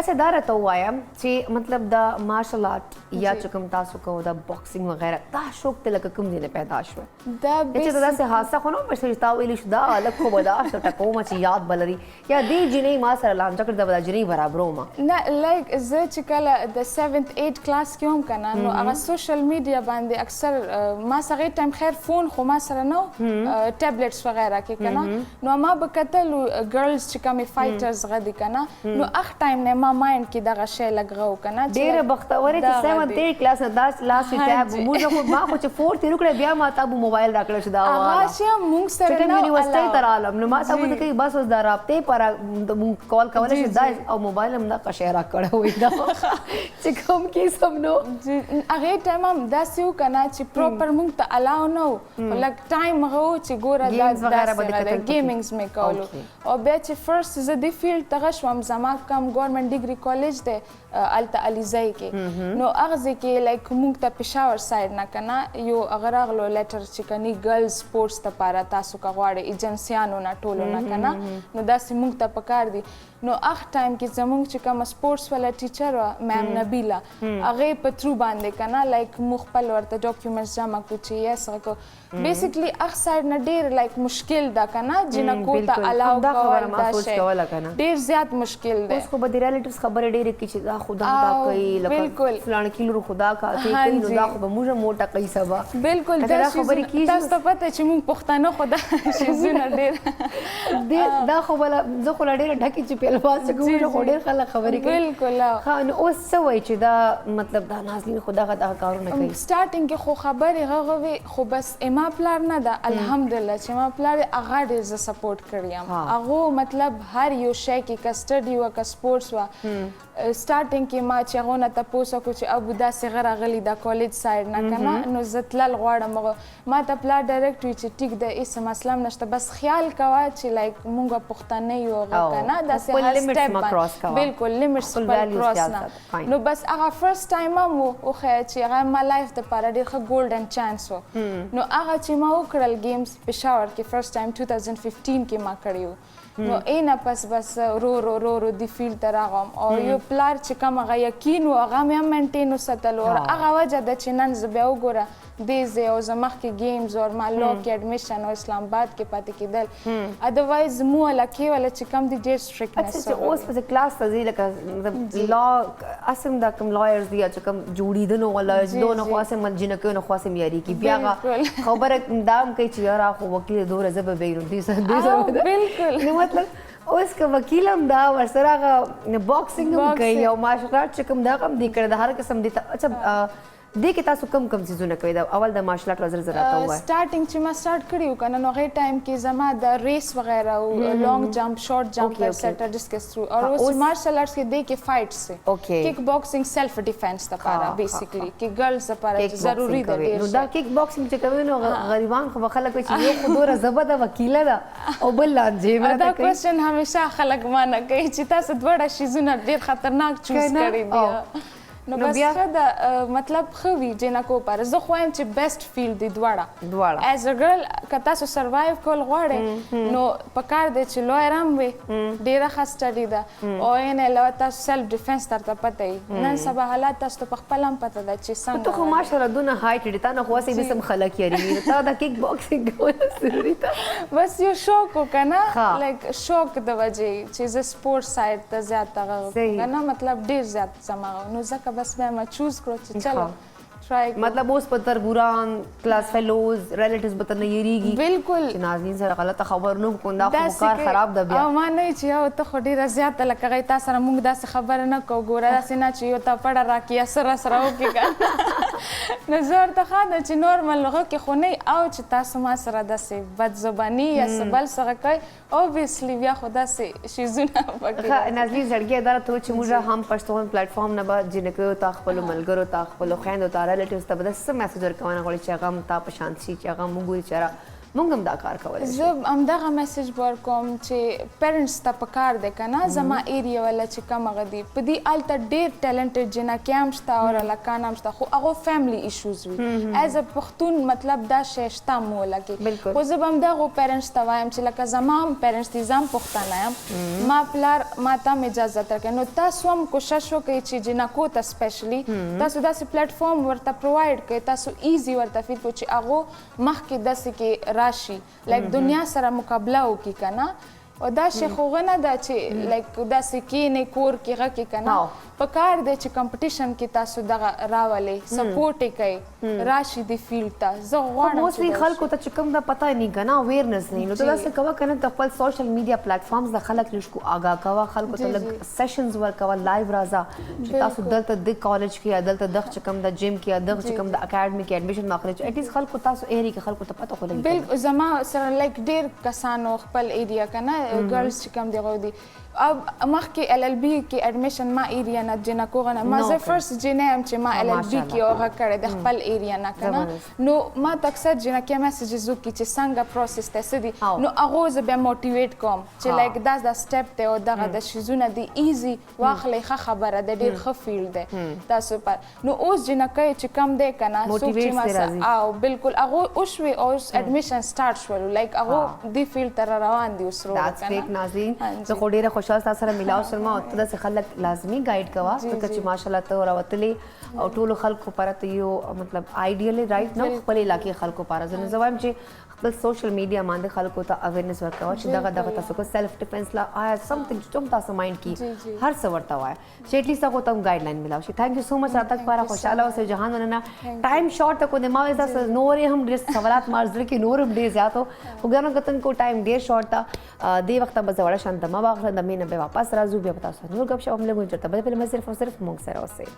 A: اچھا دا راته ووایم چې مطلب دا مارشل آرټ یا چې کوم تاسو کوو دا باکسینګ وغیره دا شوق ته لکه کوم ځای نه پیدا شو؟
F: دا
A: چې داسې حادثه خو نه وه چې تا ویلي شو دا هلک خو به داسې ټکومه چې یاد به لري یا دې جنۍ ما سره لانجه کړې ده به دا جنۍ برابرومه؟
F: نه لایک زه چې کله د 7th 8th کلاس کې هم که نه نو هغه سوشل میډیا باندې اکثر ما سره هغې ټایم خیر فون خو ما سره نه و ټیبلیټس وغیره کې که نه نو ما به کتل ګرلز چې کومې فایټرز هغه دي که نه نو هغه ټایم نه ما مایند کې دغه شی لږ غه و که نه
A: ډېره بختوره چې 7th 8th کلاس نه دا لاس ټیب موږ خو ما خو چې 4th تېر وکړی بیا ما ته به موبایل راکړی شو دا
F: هغه شی هم موږ سره
A: چې
F: نه
A: یونیورسټۍ ته رالم نو ما ته به کوي بس اوس دا رابطې پر موږ کال کولی شو دا او موبایل هم دغه شی راکړی وي دا چې کوم کیس هم نو
F: هغې ټایم هم داسې و که نه چې پروپر موږ ته الاو نه و لږ ټایم هغه و چې ګوره ګیمینګز مې کولو او بیا چې فرست زه دې فیلډ ته شوم زما کوم ګورنمنټ ډیګري کالج دی هلته علیزی کې نو هغه ځای کې لایک موږ ته پېښور سایډ نه که نه یو هغه راغلو لیټر چې کني ګرلز سپورټس دپاره تاسو که غواړئ ایجنسیانو نه ټولو نه که نه نو داسې موږ ته پکار دي نو هغه ټایم کې زموږ چې کومه سپورټس والا ټیچر وه میم نبیله هغې په تھرو باندې که نه لایک موږ خپل ورته ډاکیومنټس جمع کړو چې یس هغه کو بیسیکلی هغه سایډ نه ډېر لایک مشکل ده که نه جنکو ته الاو کول دا شی ډېر زیات مشکل دی
A: اوس خو به د ریلیټیوز خبرې ډېرې کوي چې دا خو دا کوي لکه فلانه کیلو خو دا کوي نو دا خو به موږ هم وټکوي سبا
F: بلکل دا خبرې کېږي تاسو ته پته چې موږ پښتانه خو دا شیزونه ډېر
A: دا خو بله زه خو لا ډېره ډکې چې پیلباز چې کوم خو ډېر خلک خبرې کوي
F: بلکل
A: ښه نو اوس څه وایي چې دا مطلب دا نازلین خو دغه کارونه کوي
F: سټارټینګ کې خو خبرې هغه وې خو بس ما پلار نه ده الحمدلله چې ما پلار هغه ډېر زه سپورټ کړی یم هغو مطلب هر یو شی کې که سټډي وه که سپورټس وه سټارټینګ کې ما چې هغو نه تپوس وکړو چې ابو داسې غه راغلي دا کالج سایډ نه که نه نو زه تلل غواړم ما ته پلار ډایرکټ وي چې ټیک ده هېڅ مسله هم نشته بس خیال کوه چې لایک مونږ پښتانه یو هغه که نه داسې هر سټپ باندې بلکل لیمټس خپل کراس نه نو بس هغه فرست ټایم هم وښیه چې هغه ما لایف دپاره ډېر ښه ګولډن چانس و نو هغه چې ما وکړل گیمز پېښور کې فرست ټایم 2015 کې ما کړی و نو اینه بس رو د فیلډ ته راغلم او یو پلار چې کوم هغه یقین و هغه مې هم مینټین وساتلو او هغه وجه ده چې نن زه بیا وګوره دې ځای او زه مخکې گیمز او ما لا کې اډمیشن او اسلام آباد کې پاتې کېدل ادروایز مو هلکې والا چې کوم دي ډېر سټرکټنس
A: اوس په کلاس ته ځي لکه لا اسم دا کوم لایرز دي چې کوم جوړېدنو ولا دونه خو اسم جنکیو نه خو اسم یاریږي بیا هغه خبره دا هم کوي چې یاره خو وکیل دوره زه به ویرم دې
F: بلکل
A: نو مطلب اوس که وکیل هم دا ورسره هغه باکسینګ هم کوي او مارشل آرټ چې کوم دا هم دي کړی د هر قسم دي اچھا دې کې تاسو کم څیزونه کوئ دا اول د مارشل آرټ وزر زه راته ووایه
F: سټارټینګ چې ما سټارټ کړي و که نه نو هغې ټایم کې زما د ریس وغیره او لانګ جمپ شارټ جمپ ایټسټرا ډسکس تھرو اور اوس مارشل آرټس کې دې کې فایټس ہے کک باکسینګ سیلف ډیفینس دپاره بیسیکلی کې ګرلز دپاره ضروري ده ډېر
A: نو دا کک باکسینګ چې کوي نو غریبان خو به خلک وایي چې یو خو دوره زبه ده وکیله ده او بل لانجې
F: دا کوېسچن همیشه خلک مانه کوي چې تاسو دواړه شیزونه ډېر خطرناک چوز کړي دي نو بس ښه ده مطلب ښه وي جنکو لپاره زه خو وایم چې بیسټ فیلډ دي دواړه ایز ا ګرل که تاسو سروایو کول غواړئ نو پکار دی چې لویر هم وي ډېره ښه سټډي ده او یعنې علاوه تاسو سیلف ډیفینس درته پته وي نن سبا حالات تاسو ته په خپله هم پته ده چې څنګه
A: ته خو ماشاءالله دونه هایټ دی تا نه خو هسې به سم خلک یارېږي تا دا کیک باکسینګ کول ضروري ده
F: بس یو شوق و که نه لایک شوق د وجې چې زه سپورټ سایډ ته زیات هغه که نه مطلب ډېر زیات زما نو ځکه بس بیا ما چوز کړو چې چلو
A: مطلب اوس په تربوران کلاس فیلوز ریلیټیوز به ترنه یېرېږي
F: بلکل
A: چې نازنین سره غلطه خبر نه وکړو دا خو کار خراب ده بیا
F: او ما نه چې یو ته خو ډېره زیاته لکه هغې تا سره موږ داسې خبره نه کوو ګوره داسې نه چې یو ته پړه راکړي یا څه راسره وکړي که نو زه ورته ښه ده چې نورمل هغه کې خو نه او چې تاسو ما سره داسې بدزباني یا څه بل څه کوئ اوبیسلی بیا خو داسې شیزونه پکې
A: نازنین زړګی دا راته و چې موږ هم پښتون پلیټفارم نه به جنکیو ته خپلو ملګرو ته خپلو خویندو ته ریلیټیوز ته به داسې څه میسج ورکونه غواړي چې هغه هم تا په شان شي چې هغه هم وګوري چې یاره مونږ هم دا کار کولی شو.
F: زه همدغه میسج ورکوم چې پیرنټس ته پکار دی که نه زما ایریا والا چې کوم هغه دي په دې هلته ډېر ټیلنټډ جنکیان هم شته او هلکان هم شته خو هغو فیملی ایشوز وي ایز ا پښتون مطلب دا شی شته موله کې خو زه به همدغو پیرنټس ته وایم چې لکه زما هم پیرنټس دي زه هم پښتانه یم ما پلار ما ته هم اجازت درکوي نو تاسو هم کوشش وکړئ چې جنکو ته سپیشلي تاسو داسې پلیټفارم ورته پرووایډ کړئ تاسو ایزي ورته فیل کړو چې هغو مخکې داسې کې راشي لایک دنیا سره مقابله وکړي که نه او دا شی خو هغه نه ده چې لایک داسې کښېنئ کور کې هغه کې که نه پکار دی چې کمپټیشن کې تاسو دغه راولئ سپورټ یې کوئ راشي دې فیلډ ته زه غواړم
A: موسټلی خلکو ته چې کوم دا پته نه که نه اویرنس نه نو ته داسې کوه که نه ته خپل سوشل میډیا پلیټفارمز د خلک لږ کو آګاه کوه خلکو ته لږ سیشنز ورکوه لایو راځه چې تاسو دلته د کالج کې یا دلته دغه چې کوم د جیم کې یا دغه چې کوم د اکاډمي کې ایډمیشن واخلئ چې ایټلیسټ خلکو تاسو ایریا کې خلکو ته پته خو لګي
F: بالکل زما سره لایک ډېر کسانو خپل ایریا که نه ګرلز چې کوم دغه دي مخکې ال ال بي کې ایډمیشن ما ایریا نه جنکو غنه ما زه فرست جنې یم چې ما ال ال بي کې هغه کړی د خپل ایریا نه که نه نو ما ته اکثر جنکې میسیجز وکړي چې څنګه پروسس دی څه دي نو هغو زه بیا موټیویټ کوم چې لایک دا د سټپ دی او دغه د شیزونه دي ایزي واخلئ ښه خبره ده ډېر ښه فیلډ دی تاسو پر نو اوس جنکۍ چې کم دی که نه څوک چې ما او بالکل هغو وشوې اوس ایډمیشن سټارټ شولو لایک هغو دې فیلډ ته را روان دي اوس روغه که نه
A: ناظرین زه خو ډېره خوشحال تاسو سره ملاو شوم او ته داسې خلک لازمي ګایډ کوه ځکه چې ماشاءالله ته راوتلې او ټولو خلکو لپاره ته یو مطلب آیډیل رایټ نه خپل علاقې خلکو لپاره زه زه وایم چې خپل سوشل میډیا باندې خلکو ته اویرنس ورکوه چې دغه تاسو کو سیلف ډیفینس لا آیا سمثینګ چې تم تاسو مایند کی هر څه ورته وایه چې ایټلیسټ هغو ته هم ګایډ لاین ملاو شي تھینک یو سو مچ راتګ لپاره خوشحاله اوسئ جهان مننه ټایم شارټ کو د ما تاسو نور هم ډېر سوالات ما زړه کې نور هم ډېر زیات خو ګرانو کتونکو ټایم ډېر شارټ ده دې وخته به زه وړه شانته ما واخله د مینه به واپس راځو بیا به تاسو نور ګپ شپ هم لږ چېرته بل فلم صرف او صرف موږ سره اوسئ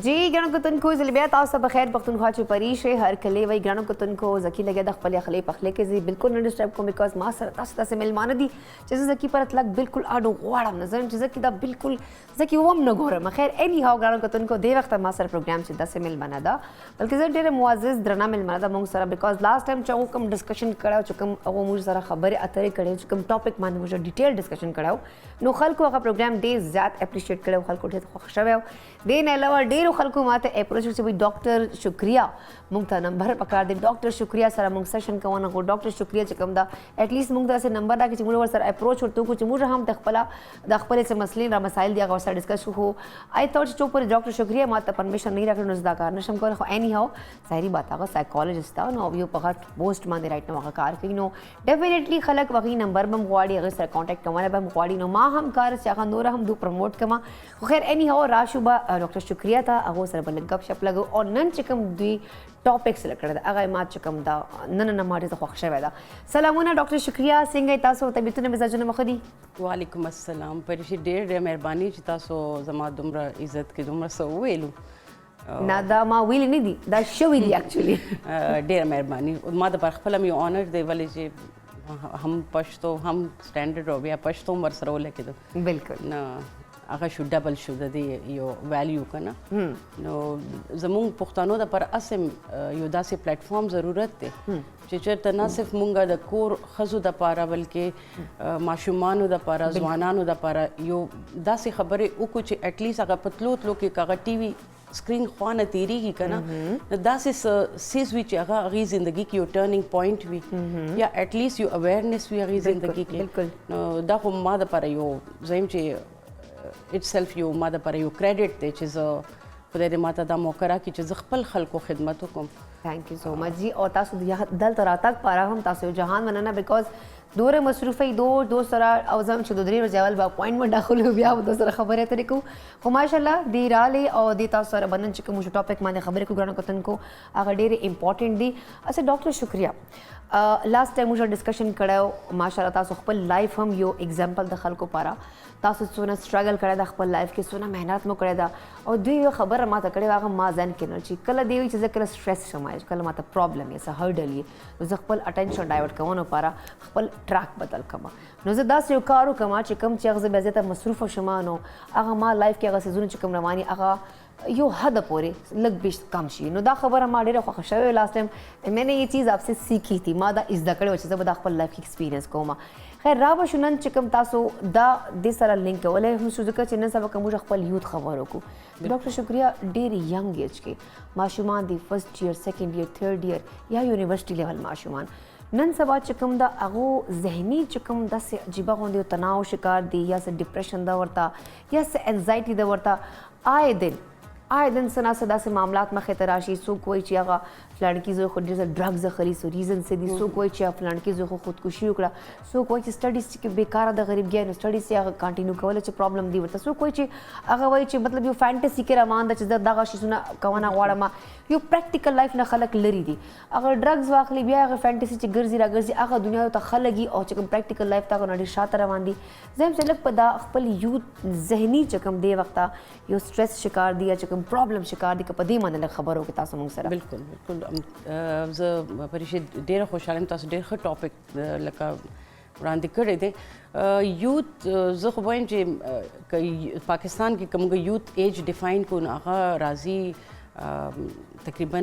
A: جی ګرانو کتونکو زه بیا تاسو ته بخیر پښتونخوا چې پریښې هر کلی وایي ګرانو کتونکو زکي لګیا د خپلې خولې پخلې کې زه بالکل نه ډسټرب کوم بیکاز ما سره تاسو داسې میلمانه دي چې زه زکي پر اطلاق بالکل اډو غواړم نه زه چې زکي دا بالکل زکي هم نه ګورم خیر اني هاو ګرانو کتونکو دې وخت ما سره پروګرام چې داسې میلمانه ده بلکې زه ډېره معزز درنه میلمانه ده موږ سره بیکاز لاست ټایم چې هغو کوم ډسکشن کړی چې کوم هغو موږ سره خبرې اترې کړې چې کوم ټاپک باندې موږ ډیټیل ډسکشن کړی نو خلکو هغه پروګرام ډېر زیات اپریشیټ کړی خلکو ډېر خوښ شوی دې نه علاوه ډېرو خلکو ماته اپروچ چې وایي ډاکټر شکریہ موږ ته نمبر پکار دی ډاکټر شکریہ سره موږ سیشن کوو نه خو ډاکټر شکریہ چې کوم ده ایټلیسټ موږ داسې نمبر راکړي چې موږ ورسره اپروچ ورته وکړو چې موږ هم د خپلې څه مسلې را مسایل دي هغه ورسره ډسکس کړو آی تھاٹ چې چوپ ډاکټر شکریہ ما ته پرمیشن نه راکړي نو زه دا کار نشم کولی خو اني هاو ظاهري بات هغه سایکالوجسټ ده نو یو په غټ پوسټ باندې رایټ نو هغه کار کوي نو ډیفینیټلی خلک هغې نمبر به هم غواړي هغې سره کانټیکټ کولی به هم غواړي نو ما هم کار چې هغه نوره هم دو پروموټ کړم خو خیر اني هاو راشو به ډاکټر شکریہ ته هغو سره به لږ ګپ شپ لګو او نن چې کوم دوی ټاپک سره کړی ده هغه ما چې کوم ده نن ما ډېره خوښ شوی ده سلامونه ډاکټر شکریہ څنګه تاسو طبیعتونه مزاجونه مخ دي
G: وعلیکم السلام پریشي ډېر مهرباني چې تاسو زما دومره عزت کې دومره څه وویلو
A: نه دا ما ویلي نه دي دا شوي دي اکچولي
G: ډېره مهرباني ما د پر خپله مې یو آنر دی ولې چې هم پښتو هم سټینډرډ او بیا پښتو هم ورسره ولګېده
A: بالکل
G: نه هغه شو ډبل شو د دې یو ویلیو که نه نو زمونږ پښتنو دپاره اسم یو داسې پلیټفارم ضرورت دی چې چېرته نه صرف مونږ د کور ښځو دپاره بلکې ماشومانو دپاره ځوانانو دپاره یو داسې خبرې وکړو چې اټلیسټ هغه په تلو تلو کې که هغه ټي وي سکرین خوا نه تېرېږي که نه داسې څیز وي چې هغه هغې زندګي کې یو ټرننګ پوینټ وي یا اټلیسټ یو اویرنس وي هغې زندګي کې نو دا خو ما دپاره یو زه یم چې اټ سیلف یو ما دپاره یو کریډټ دی چې زه خدای دې ماته دا موقع راکړي چې زه خپل خلکو خدمت وکړم
A: تھینک یو سو مچ جی او تاسو دلته راتګ پاره هم تاسو جهان مننه بیکاز دوره مصروفي دو سره او زم چې د درې ورځې اول به اپوینټمنټ اخلو بیا به د سره خبرې اترې کوو خو ماشاءالله دی رالی او دی تاسو سره بنن چې کوم ټاپک باندې خبرې کوو ګرانو کتونکو هغه ډېر امپورټنټ دی. اچھا ډاکټر شکریہ لاست ټایم موږ ډسکشن کړو ماشاءالله تاسو خپل لایف هم یو اگزامپل د خلکو لپاره تاسو څونه سټرګل کړی دا خپل لایف کې څونه مهنت مو کړی دا او دوی یو خبره ماته کړې هغه ما ځان کې نه چې کله دی وي چې زه کله سټرس شم کله ماته پرابلم یې څه هرډل یې زه خپل اټینشن ډایورټ کوم لپاره خپل ټراک بدل کړم نو زه داسې یو کار وکړم چې کوم چې هغه زه بیا زیاته مصروفه شم نو هغه ما لایف کې هغه سیزونه چې کوم رواني هغه یو حد پورې لږ بیش کم شي نو دا خبره ما ډېره خوښه شوې لاست ټایم میں نے یہ چیز آپ سے سیکھی تھی ما دا زده کړې چې زه به دا خپل لایف کې ایکسپیرینس کوم. خیر را به شو نن چې کوم تاسو دا دې سره لینک کولی هم شو ځکه چې نن سبا که موږ خپل یوت خبر وکړو ډاکټر شکریہ ډېر ینګ ایج کې ماشومان دي فرسټ ایئر سیکنډ ایئر تھرډ ایئر یا یونیورسټي لیول ماشومان نن سبا چې کوم دا هغو ذهني چې کوم داسې عجیبه غوندې تناو شکار دي یا څه ډپریشن ده ورته یا څه انزایټي ده ورته آئے دن څه ناڅه داسې معاملات مخې ته راشي څوک وایي چې هغه فلانکي زوی خو ډېر ډرګز اخلي سو ریزن څه دي څوک وایي چې فلانکي زوی خو خودکشي وکړه څوک وایي چې سټډیز چې بېکاره د غریبګۍ نو سټډیز یې هغه کانټینیو کولی چې پرابلم دی ورته څوک وایي چې هغه وایي چې مطلب یو فانټسي کې روان ده چې زه دغه شیزونه کوه غواړم یو پریکټیکل لایف نه خلک لرې دي هغه ډرګز واخلي بیا هغه فانټسي چې ګرځي راګرځي هغه دنیا ته خلګي او چې کوم پریکټیکل لایف ته هغه نه ډېر شاته روان دي زه هم چې لږ په دا خپل یوت ذهني چې کوم دی وخته یو سټرس شکار دي یا چې کوم پرابلم شکار دي که په دې باندې لږ خبر وکړو تاسو موږ سره.
G: بالکل زه پریشي ډېره خوشحاله یم تاسو ډېر ښه ټاپک لکه وړاندې کړی دی یوت زه خو وایم چې پاکستان کې کوم یوت ایج ډیفاین کو نو هغه راځي تقریباً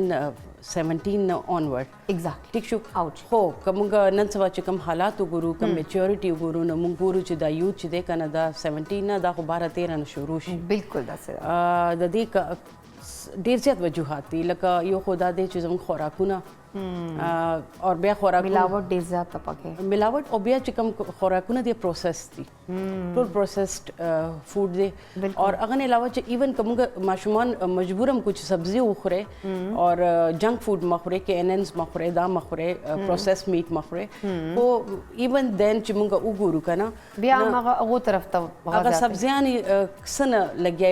G: 17 آنورډ
A: ایگزیکټلی
G: ټیک شو خو که موږ نن سبا چې کوم حالات وګورو کوم میچورټي وګورو نو موږ ګورو چې دا یوت چې دی که نه دا 17 نه دا خو 12-13 نه شروع شي
A: بالکل داسې
G: د دې ډېر زیات وجوهات دي لکه یو خو دا دی چې زموږ خوراکونه اور بیا خوراکونه
A: ملاوټ ډېر زیات ده پکې
G: ملاوټ او بیا چې کوم خوراکونه دي پروسس دي ټول پروسسډ فوډ دی اور هغه نه علاوه چې ایون که موږ ماشومان مجبور هم کچھ سبزي وخورئ اور جنک فوډ مه خورئ KNNs مه خورئ دا مه خورئ پروسس میټ مه خورئ خو ایون دین چې موږ وګورو که نه
A: بیا هم هغه طرف ته
G: هغه سبزیانې څه نه لګیا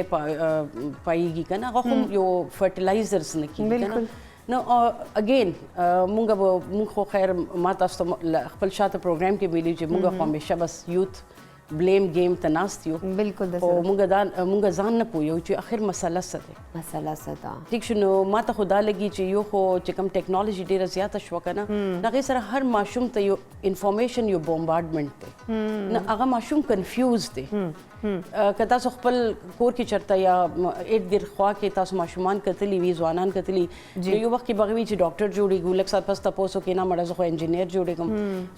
G: پایېږي که نه هغه خو یو فرټیلایزرز نه کېږي که نه نو اگین مونږ خو خیر ما تاسو ته خپل شاته پروګرام کې ویلي چې مونږ خو همیشه بس یوت بلیم گیم ته ناست یو
A: بالکل
G: او مونږ ځان نه پوهیو چې آخر مسله څه دی
A: مسله څه ده
G: ټیک شو نو ما ته خو دا لګي چې یو خو چې کوم ټیکنالوژي ډېره زیاته شوه که نه هغې سره هر ماشوم ته یو انفارمیشن یو بومبارډمنټ دی نو هغه ماشوم کنفیوز دی که تاسو خپل کور کې چېرته یا ارد ګرد خوا کې تاسو ماشومان کتلي وي ځوانان کتلي نو یو وخت کې به هغه وي چې ډاکټر جوړېږو لږ ساعت پس تپوس وکړي نه مړه زه خو انجینیر جوړېږم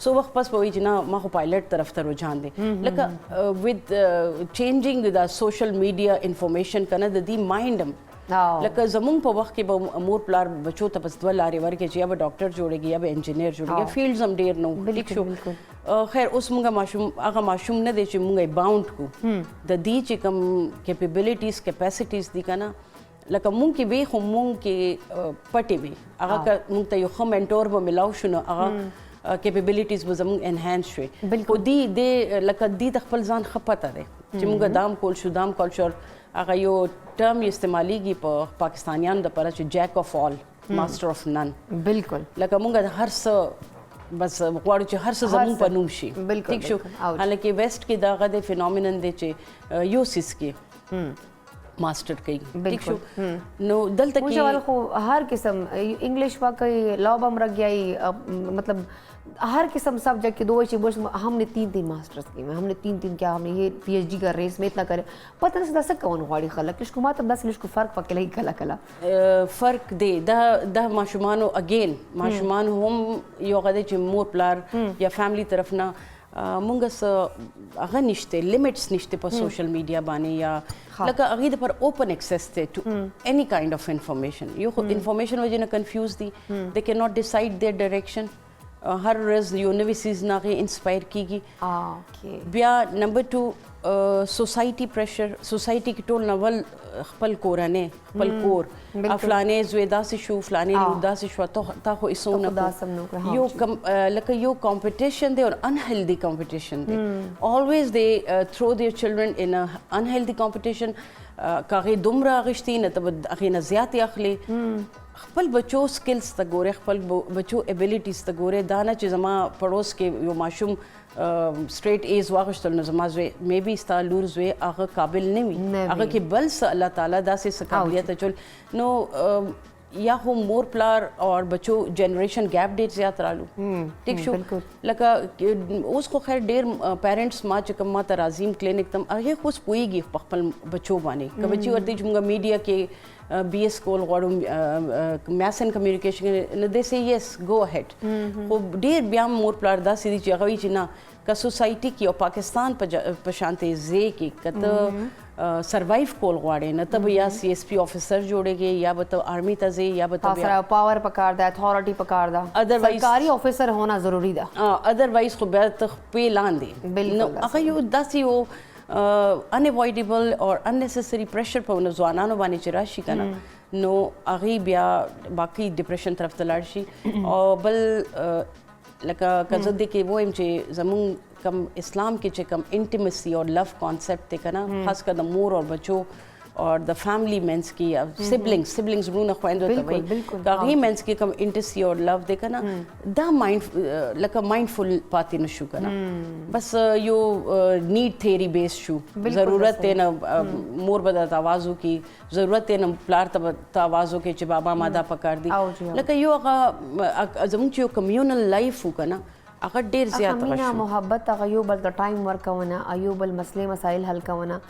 G: څو وخت پس به وایي چې نه ما خو پایلټ طرف ته رجحان دی لکه ود چینجینګ د سوشل میډیا انفارمیشن که نه د دې ماینډ هم لکه زمونږ په وخت کې به مور پلار بچو ته بس 2 لارې ورکړي چې یا به ډاکټر جوړېږي یا به انجینیر جوړېږي فیلډز هم ډېر نه ټیک شو خیر اوس موږ ماشوم هغه ماشوم نه دی چې موږ یې باونډ کړو د دې چې کوم کیپیبلیټیز کیپاسټیز دي که نه لکه موږ کې وي خو موږ کې پټې وي هغه که موږ ته یو ښه مینټور به ملاو شو نو هغه کیپیبلیټیز به زموږ انهانس شوي خو دې لکه دې د خپل ځان ښه پته دی چې موږ دام کول شو دام کلچر هغه یو ټرم استعمالیږي په پاکستانیانو دپاره چې جیک آف آل ماسټر آف نن
A: بالکل
G: لکه موږ د هر څه بس غواړو چې هر څه زموږ په نوم شي ټیک شو حالانکه ویسټ کې دغه د فینومینن دی چې یو سیس کې ماسټر کوي ټیک شو نو دلته
A: کې خو هر قسم انګلیش واقعي لا بم رګیاي مطلب ہر قسم سبجیکٹ کے 2 بس ہم نے 3 ماسٹرز کیے ہیں ہم نے 3 کیا ہم نے یہ PhD کر رہے اس میں اتنا کرے پتہ نہیں داسه کون غواړي خلک لشکو ما ته داسې لشکو فرق پکې لګي کله کله
G: فرق دی دا ماشومانو اگین ماشومان هم یو غده چې مور پلار یا فیملی طرف نه مونږ څه هغه نشته لیمټس نشته په سوشل میډیا باندې یا لکه هغې د پر اوپن ایکسیس دی ټو any kind of information یو خو انفارمیشن وجې نه کنفیوز دي they cannot decide their direction هر ورځ یو نوې سیز نه هغې انسپایر کیږي.
A: اوکې
G: بیا نمبر 2 سوسایټي پریشر. سوسایټي کې ټول نول خپل کورنۍ خپل کور فلانې زوی داسې شو فلانې لور داسې شو تا خو ایسو نه یو لکه یو کمپټیشن دی او انهیلدي کمپټیشن دی. always they throw their children in a unhealthy competition. کاغې دومره اغشتي نه ته هغې نه زیاتې اخلي. خپل بچو سکلز ته ګورې خپل بچو ابیلیټیز ته ګورې دا نه چې زما پړوس کې یو ماشوم سټریټ ایز واغشتل نو زما زوی میبي ستا لور زوی هغه قابل نه وي هغه کې بل څه الله تعالی داسې څه قابلیت اچول نو یا خو مور پلار اور بچو جنریشن گیپ ډېر زیات رالو. ټیک شو لکه اوس خو خیر ډېر پیرنټس ما چې کوم ما ته راځیم کلینک تم هغې خو اوس پوهېږي په خپل بچو باندې که بچي ورته چې موږ میډیا کې BS کول غواړو میاس اینڈ کمیونیکیشن نو دے سے یس گو اهیډ. خو ډېر بیا مور پلار داسې دي چې هغه وایي چې نه که سوسایټي کې او پاکستان په شانتې ځای کې که ته سروایو کول غواړې نه ته به یا CSP افیسر جوړېږې یا به ته آرمي ته ځې یا به ته
A: سره پاور پکار ده اتھارټي پکار ده سرکاري افیسر ہونا ضروری ده.
G: ادروایز خو بیا ته خپې لاندې نو هغه یو داسې یو unavoidable or unnecessary pressure په ځوانانو باندې چې راشي که نه نو هغې بیا باقي ډپریشن طرف ته لاړ شي. او بل لکه که زه دې کې وایم چې زمونږ کم اسلام کې چې کم انټیمسي اور لو کانسیپټ دی که نه خاص کر د مور اور بچو اور د فیملی منځ کې سبلنګز وروڼه خویندو ته وایي که هغې منځ کې کوم انټسي اور لو دی که نه دا لکه مایندفل پاتې نه شو که نه بس یو نیډ تھیری بیس شو. ضرورت دی نه مور به درته آواز وکړي ضرورت دی نه پلار ته به آواز وکړي چې بابا ما دا پکار دي. لکه یو هغه زموږ چې یو کمیونل لایف و که نه هغه ډېر زیات
A: مینه محبت هغه یو بل ته ټایم ورکونه یو بل مسلې مسایل حل کونه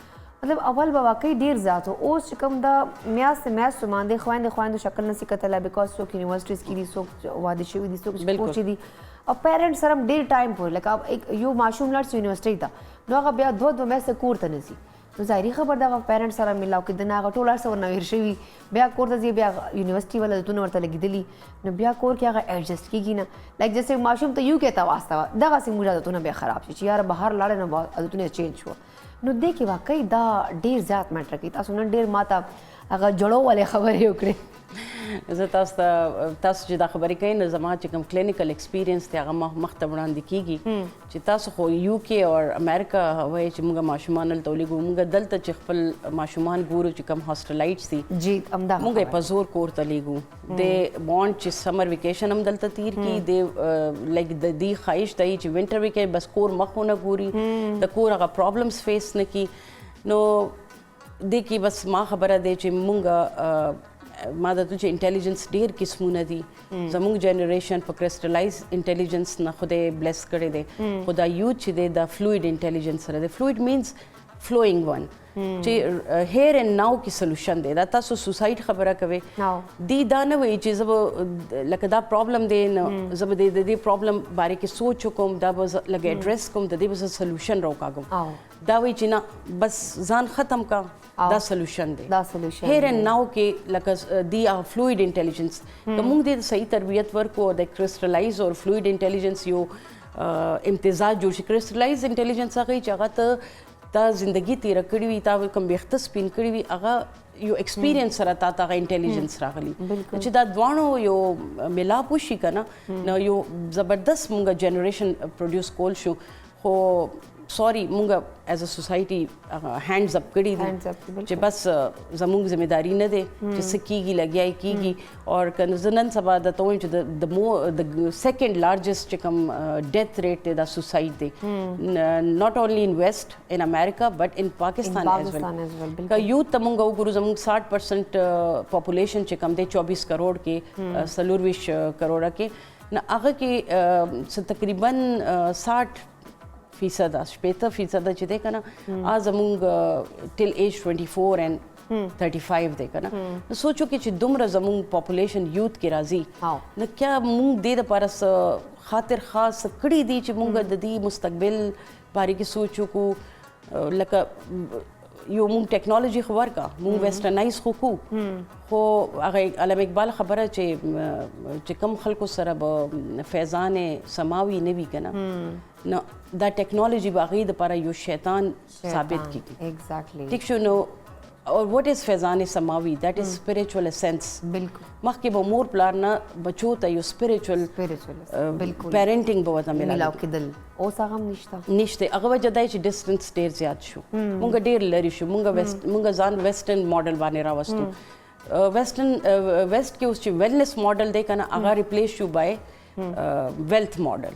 A: مطلب اول به واقعي ډېر زیات و. اوس چې کوم دا میاشت میاشت باندې خویندو شکل نسي کتلی بیکاز څوک یونیورسټیز کې دي څوک واده شوي دي څوک پوچې دي او پیرنټس سره هم ډېر ټایم پورې لکه یو ماشوم لاړ شي یونیورسټۍ ته نو هغه بیا دوه میاشتې کور ته نه ځي نو ظاهري خبر دغه پیرنټس سره میلاو کېده نه هغه ټول هر څه ورنه هېر شوي بیا کور ته ځي بیا یونیورسټي والا عادتونه ورته لګېدلي نو بیا کور کې هغه ایډجسټ کېږي نه لایک جیسے ماشوم ته یو کې ته واستوه دغسې موږ عادتونه بیا خراب شي چې یاره بهر لاړې نو عادتونه چینج شوه نو دې کې واقعي دا ډېر زیات میټر کوي. تاسو نن ډېر ما ته هغه جړو والې خبرې وکړې.
G: زه تاسو چې دا خبرې کوئ نو زما چې کوم کلینیکل ایکسپیرینس دی هغه مخ ته وړاندې کیږي چې تاسو خو UK او امریکا وایي چې موږ ماشومان هلته ولیږو موږ دلته چې خپل ماشومان ګورو چې کوم هاسټلایټس دي
A: جی همدا
G: موږ یې په زور کور ته لیږو د وانټ چې سمر ویکیشن هم دلته تیر کړي د لایک د دې خواهش دی چې ونټر ویکیشن بس کور مخ ونه ګوري د کور هغه پرابلمس فیس نه کړي نو دې کې بس ما خبره دی چې موږ ما درته چې انټیلیجنس ډېر قسمونه دي زموږ جنریشن په کرسټلایز انټیلیجنس نه خدای بلیس کړی دی خو دا یوت چې دی دا فلوئډ انټیلیجنس سره دی. فلوئډ مینس فلوئنګ ون چې هیر اینڈ ناو کې سلوشن دی دا تاسو سوسایډ خبره کوئ دی دا نه وایي چې زه به لکه دا پرابلم دی نو زه به د دې پرابلم باره کې سوچ وکړم دا به زه لږ ایډریس کوم د دې به زه سلوشن راوکاږم دا وایي چې نه بس ځان ختم کا دا سلوشن دی هیر اینڈ ناو کې لکه دی فلوئډ انټیلیجنس که موږ دې صحیح تربیت ورکو د کرسټلایز او فلوئډ انټیلیجنس یو امتزاج جوړ شي. کرسټلایز انټیلیجنس هغه چې هغه ته تا زندگی تیره کړې وي تا کوم ویښته سپین کړي وي هغه یو ایکسپیرینس سره تا ته هغه انټیلیجنس راغلی چې دا دواړو یو ملاپ وشي که نه نو یو زبردست مونږ جنریشن پروډیوس کول شو خو سوري مونږ ایز ا سوسایټي هینډز اپ کړي دي چې بس زموږ ذمہداري نه دی چې څه کېږي لګیا یې کېږي اور که زه نن سبا درته وایم چې د سیکنډ لارجسٹ چې کوم ډیتھ ریټ دی دا سوسایډ دی ناٹ اونلی ان ویسٹ ان امریکا بٹ ان پاکستان ایز ویل که یوتھ ته مونږ وګورو زموږ 60% پاپولیشن چې کوم دی 24 کروڑ کې 24 کروڑه کې نه هغه کې تقریباً 60% 80% چې دی که نه زموږ ټل ایج 24 اینڈ 35 دی که نه نو سوچو کې چې دومره زموږ پاپولیشن یوتھ کې راځي نو کیا موږ دې دپاره څه خاطر خاص کړي دي چې موږ د دې مستقبل باره کې سوچ وکړو لکه یو مونږ ټیکنالوژي خو ورکا مونږ ویسټرنایز خو کو خو هغه علامه اقبال خبره چې کم خلکو سره به فیضان سماوي نه وي کنه نو دا ټیکنالوژي باغې د لپاره یو شیطان ثابت کیږي
A: ایگزیکٹلی
G: ټیک شو نو اور واٹ از فیضان سماوي دیٹ از سپیریچوئل اسنس
A: بالکل
G: مخکې به مور پلار نه بچو ته یو سپیریچوئل
A: بالکل
G: پیرنټینګ به ورته
A: ملاو
G: ملاو
A: کېدل اوس هغه هم نشته
G: نشته هغه وجه دا چې ډسټنس ډېر زیات شو مونږ ډېر لرې شو مونږ ځان ویسټرن ماډل باندې راوستو ویسټ کې اوس چې ویلنس ماډل دی که نه هغه ریپلیس شو بای ویلث ماډل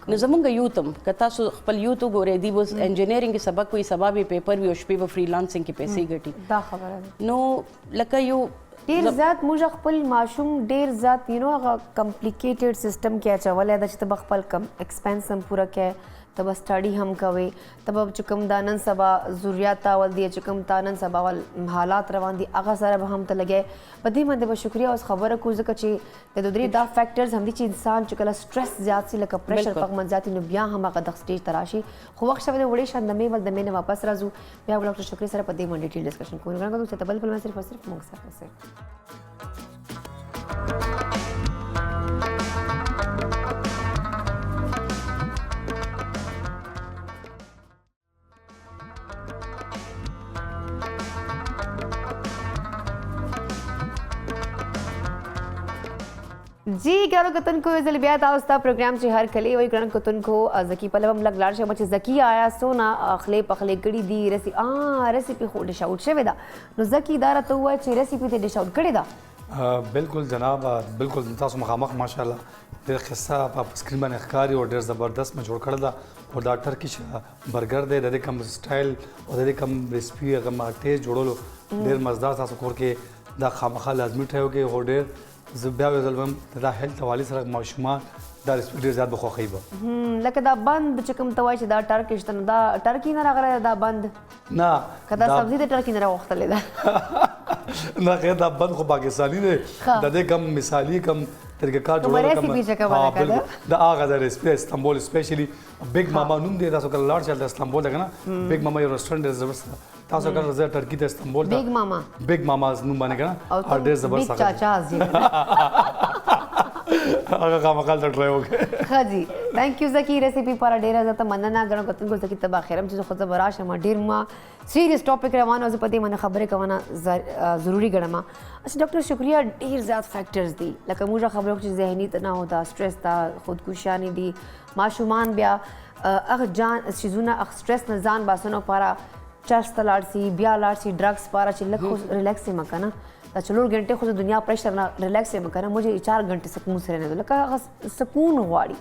G: نو زمونږ یوت هم که تاسو خپل یوت وګورئ دوی به انجینرینګ کې سبق وي سبا به پیپر وي او شپې به فریلانسنګ کې پیسې ګټي
A: دا خبره ده
G: نو لکه یو
A: ډیر زیات موږ خپل ماشوم ډیر زیات هغه کمپلیکیټډ سیستم کې اچولی ده چې ته به خپل کم ایکسپینس هم پوره کوې ته به سټډي هم کوې ته به چې کوم دا نن سبا ضروریات اول دي چې کوم تا نن سبا اول حالات روان دي هغه سره به هم ته لګې په دې باندې به شکریا اوس خبره کوو ځکه چې د درې دا فیکټرز هم دي چې انسان چې کله سټرس زیات سي لکه پریشر پغمن زیات نو بیا هم هغه د سټیج ته راشي خو وخت شوی دی وړې شان د مې نه واپس راځو بیا ډاکټر شکري سره په دې باندې ډیټیل ډسکشن کوو غواړم چې ته بل بل صرف موږ سره جی ګرانو کتونکو زه بیا تاسو ته پروګرام چې هر کلی وایي ګرانو کتونکو زکی په لوم لګ لاړ شم چې زکی آیا سونا خلې پخلې کړي دي ریسیپي خو ډیش آوټ شوې ده نو زکی دا راته ووایه چې ریسیپي ته ډیش آوټ کړې ده
B: بالکل جناب بالکل تاسو مخامخ ماشاءالله ډېر قصه په سکرین باندې ښکاري او ډېر زبردست مې جوړ کړی ده او دا ټرکیش برګر دی د دې کم سټایل او د دې کم ریسپي هغه ما ټیسټ جوړولو ډېر مزدار تاسو کور کې دا خامخا لازمي ټایو کې او ډېر زه بیا یو ځل هم د دا هیلث حوالې سره ماشومان دا ریسپي ډېر زیات به خوښوي به
A: لکه دا بند چې کوم ته وایي چې دا ټرکیش ده نو دا ټرکي نه راغلی دا بند
B: نه
A: که دا سبزي د ټرکي نه راغوښتلې ده
B: نه خیر دا بند خو پاکستاني دی د دې کم مثالي کم طریقه کار جوړول دا هغه د ریسپي استانبول سپیشلی بیگ ماما نوم دی تاسو کله لاړ شئ د استانبول ده که نه بیگ ماما یو رسټورانټ دی زبردست تاسو کله زه ټرکی ته استانبول ته بیگ ماما نوم باندې که نه ډېر زبردست
A: بیگ چاچاز
B: هغه خامخا ته ټرای وکړئ
A: ښه جی تھینک یو زکی ریسیپي لپاره ډېره زیاته مننه ګڼو کتونکو زکی ته به خیر هم چې خو زه به راشم ډېر ما سیریس ټاپک روان او زه په دې باندې خبرې کونه ضروري ګڼم اچھا ډاکټر شکریہ ډېر زیات فیکټرز دي لکه موږ خبرو چې ذهني تناو ده سټرس ده خودکشیانې دي ماشومان بیا هغه جان څیزونه هغه سټرس نه ځان باسنو لپاره چرس ته لاړ سي بیا لاړ سي ډرګس لپاره چې لږ خو ریلیکس یې مه که نه دا 4 घंटे خو د دنیا پریشر نه ریلیکس یې مه که نه مجھے 4 घंटे سکون سره نه لکه هغه سکون غواړي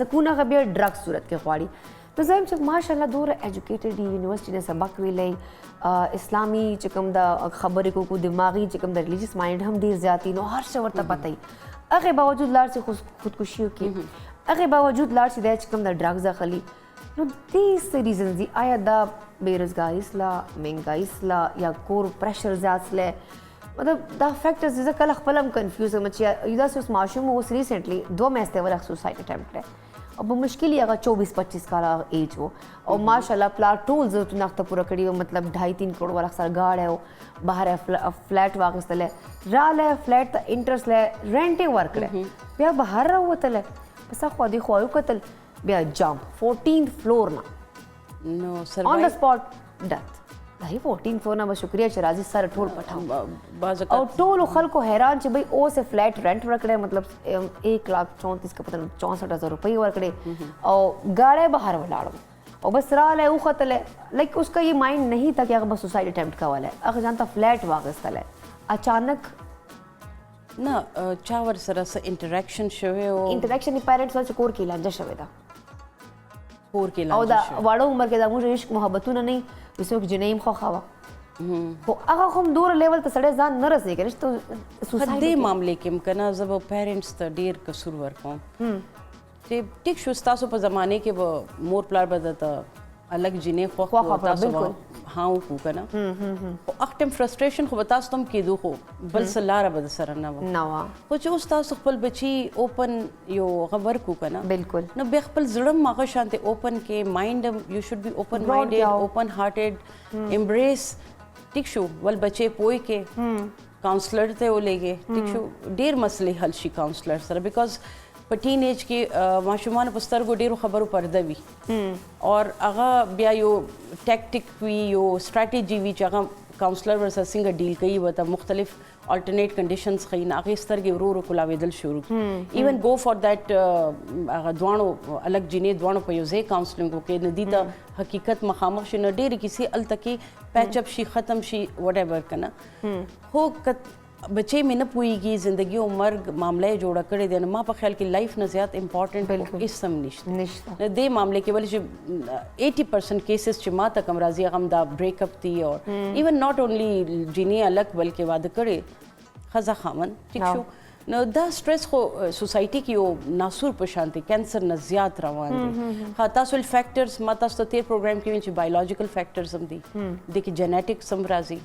A: سکون هغه بیا ډرګ صورت کې غواړي نو زه یم چې ماشاءالله دومره ایجوکیټډ دي یونیورسټي نه سبق ویلی اسلامي چې کوم د خبرې کو دماغي چې کوم د ریلیجیس مایند هم ډېر زیات دي نو هر شی ورته پته وي هغې باوجود لاړ سي خودکشي وکړي هغې باوجود لاړ سي دی چې کوم د ډرګز اخلي نو دې څه ریزنز دي آیا دا بېروزګاري سله مهنګایي سله یا کور پریشر زیات سلی مطلب دا فیکټرز زه کله خپل هم کنفیوز یم چې یو داسې اوس ماشوم اوس ریسنټلی 2 میاشتې ول سوسایډ اټمپټ کړی او په مشکل یې هغه 24-25 کاله ایج و او ماشاءالله پلار ټول ضرورتونه هغه ته پوره کړي وو مطلب 2.5-3 کروڑ ورک سره ګاډی و بهر فلیټ واخیستلی رالی فلیټ ته انټرسټ لی رینټ یې ورکړی بیا بهر راووتلی بس هخوا دې خوا وکتل بیا جمپ 14 فلور نه آن د سپاټ ډیث دا 14 فلور نه به شکریہ چې راځي سره ټول پټاو او ټولو خلکو حیران چې بھائی اوس فلیٹ رینٹ ورکړی مطلب 1,34,000 کا پتہ 64,000 روپئے ورکړی او گاڑی باہر ولاړو او بس رالی وختلی لائک اس کا یہ مائنڈ نہیں تھا کہ هغه به سوسائڈ اٹمپٹ کولی هغه ځان ته فلیٹ واخیستلی اچانک
G: نه چا ور سره څه انټریکشن شوی او
A: انټریکشن یې پیرنټس سره کور کې لانجه شوې ده
G: کور کې
A: او دا واړه عمر کې دا موږ عشق محبتونه نه څوک جنۍ هم خوښوه خو هغه خو هم دومره لیول ته سړی ځان نه رسېږي کنه چې
G: په دې معاملې کې هم که نه زه به پیرنټس ته ډېر قصور ورکوم چې ټیک شو ستاسو په زمانې کې به مور پلار به درته الګ جنۍ خوښ تاسو به ها وکړو کنه خو هغه ټیم فرستریشن خو تاسو تم کېدو خو بل سلاره بد سره نه و
A: نو
G: خو چې اوس تاسو خپل بچي اوپن یو خبر کو کنه
A: بالکل
G: نو به خپل زړه ماغه شانته اوپن کې مایند یو شوډ بی اوپن مایندډ اوپن هارټډ امبریس ټیک شو ول بچي پوي کې کاونسلر ته ولېږي ټیک شو ډیر مسلې حل شي کاونسلر سره بیکاز په ټین ایج کې ماشومان په سترګو ډیرو خبرو پرده وي اور هغه بیا یو ټیکټیک وي یو سټریټجی وي چې هغه کاونسلر ورسره څنګه ډیل کوي وته مختلف الټرنیټ کنډیشنز خو نه هغه سترګې ورو ورو کولاوېدل شروع ایون گو فار دیٹ هغه دوانو الګ جینې دوانو په یو ځای کاونسلینګ وکړي نه دي ته حقیقت مخامخ شي نه ډېرې کیسې هلته کې پیچ اپ شي ختم شي وټ ایور کنه خو بچے میں نہ پوئیږي زندگی او مرګ معاملې جوړه کړې دي نو ما په خیال کې لایف نه زیات امپورټنٹ اسم نشته دې معاملې کې ولې چې 80% کیسز چې ما ته کم راځي هغه دا بریک اپ دي او ایون ناٹ اونلی جینې الګ بلکې واده کړي خزه خامن ٹھیک شو نو دا سټرس خو سوسایټي کې یو ناسور په شانتي کینسر نه زیات روان دي ها تاسو فیکٹرز ما تاسو ته پروګرام کې چې بایولوژیکل فیکٹرز هم دي د کې جینیټک سم راځي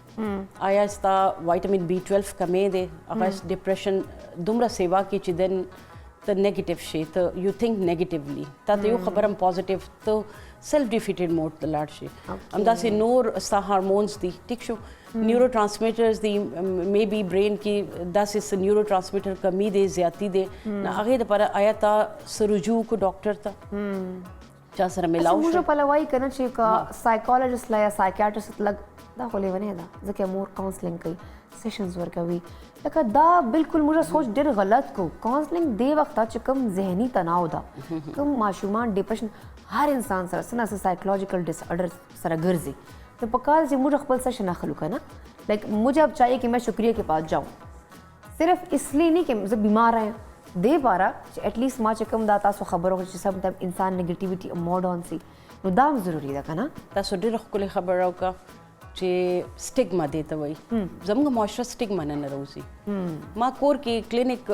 G: آیا ستا وایټامین B12 کمې دي هغه ډیپریشن دومره سیوا کې چې دن ته نیگیټیو شي ته یو تھنک نیگیټیولی تا ته یو خبرم پازیټیو ته سیلف ډیفیټډ موډ ته لاړ شي همداسې نور ستا هارمونز دي ټیک شو نیورو ټرانسمیټرز دی می بی برین کې داسې نیورو ټرانسمیټر کمی دی زیاتی دی هغه لپاره آیا تا سرجو کو ډاکټر ته چا سره ملاو
A: موږ په لوي کنه چې کا سایکولوژیست لا یا سایکیاټریست لګ دا خو لیونه ده ځکه مور کاونسلینګ کوي سیشنز ورکوي لکه دا بالکل موږ سوچ ډېر غلط کو کاونسلینګ دی وخت چې کم ذهني تناو ده کم ماشومان ډیپریشن هر انسان سره سنا سایکولوجیکل ډس آرډر سره ګرځي تو پکار سے مجھے خپل سیشن اخلو کا نا لائک مجھے اب چاہیے کہ میں شکریہ کے پاس جاؤں صرف اس لیے نہیں کہ مجھے بیمار ہیں دے پارا ایٹ لیسٹ ماں چکم دا تاسو خبرو چې سم تم انسان نیگیټیویټي موډ اون سي نو دا ضروری ده کنه
G: تاسو ډېر خپل خبرو کا چې سټیګما دی ته وای زموږ معاشره سټیګما نه روزي ما کور کې کلینیک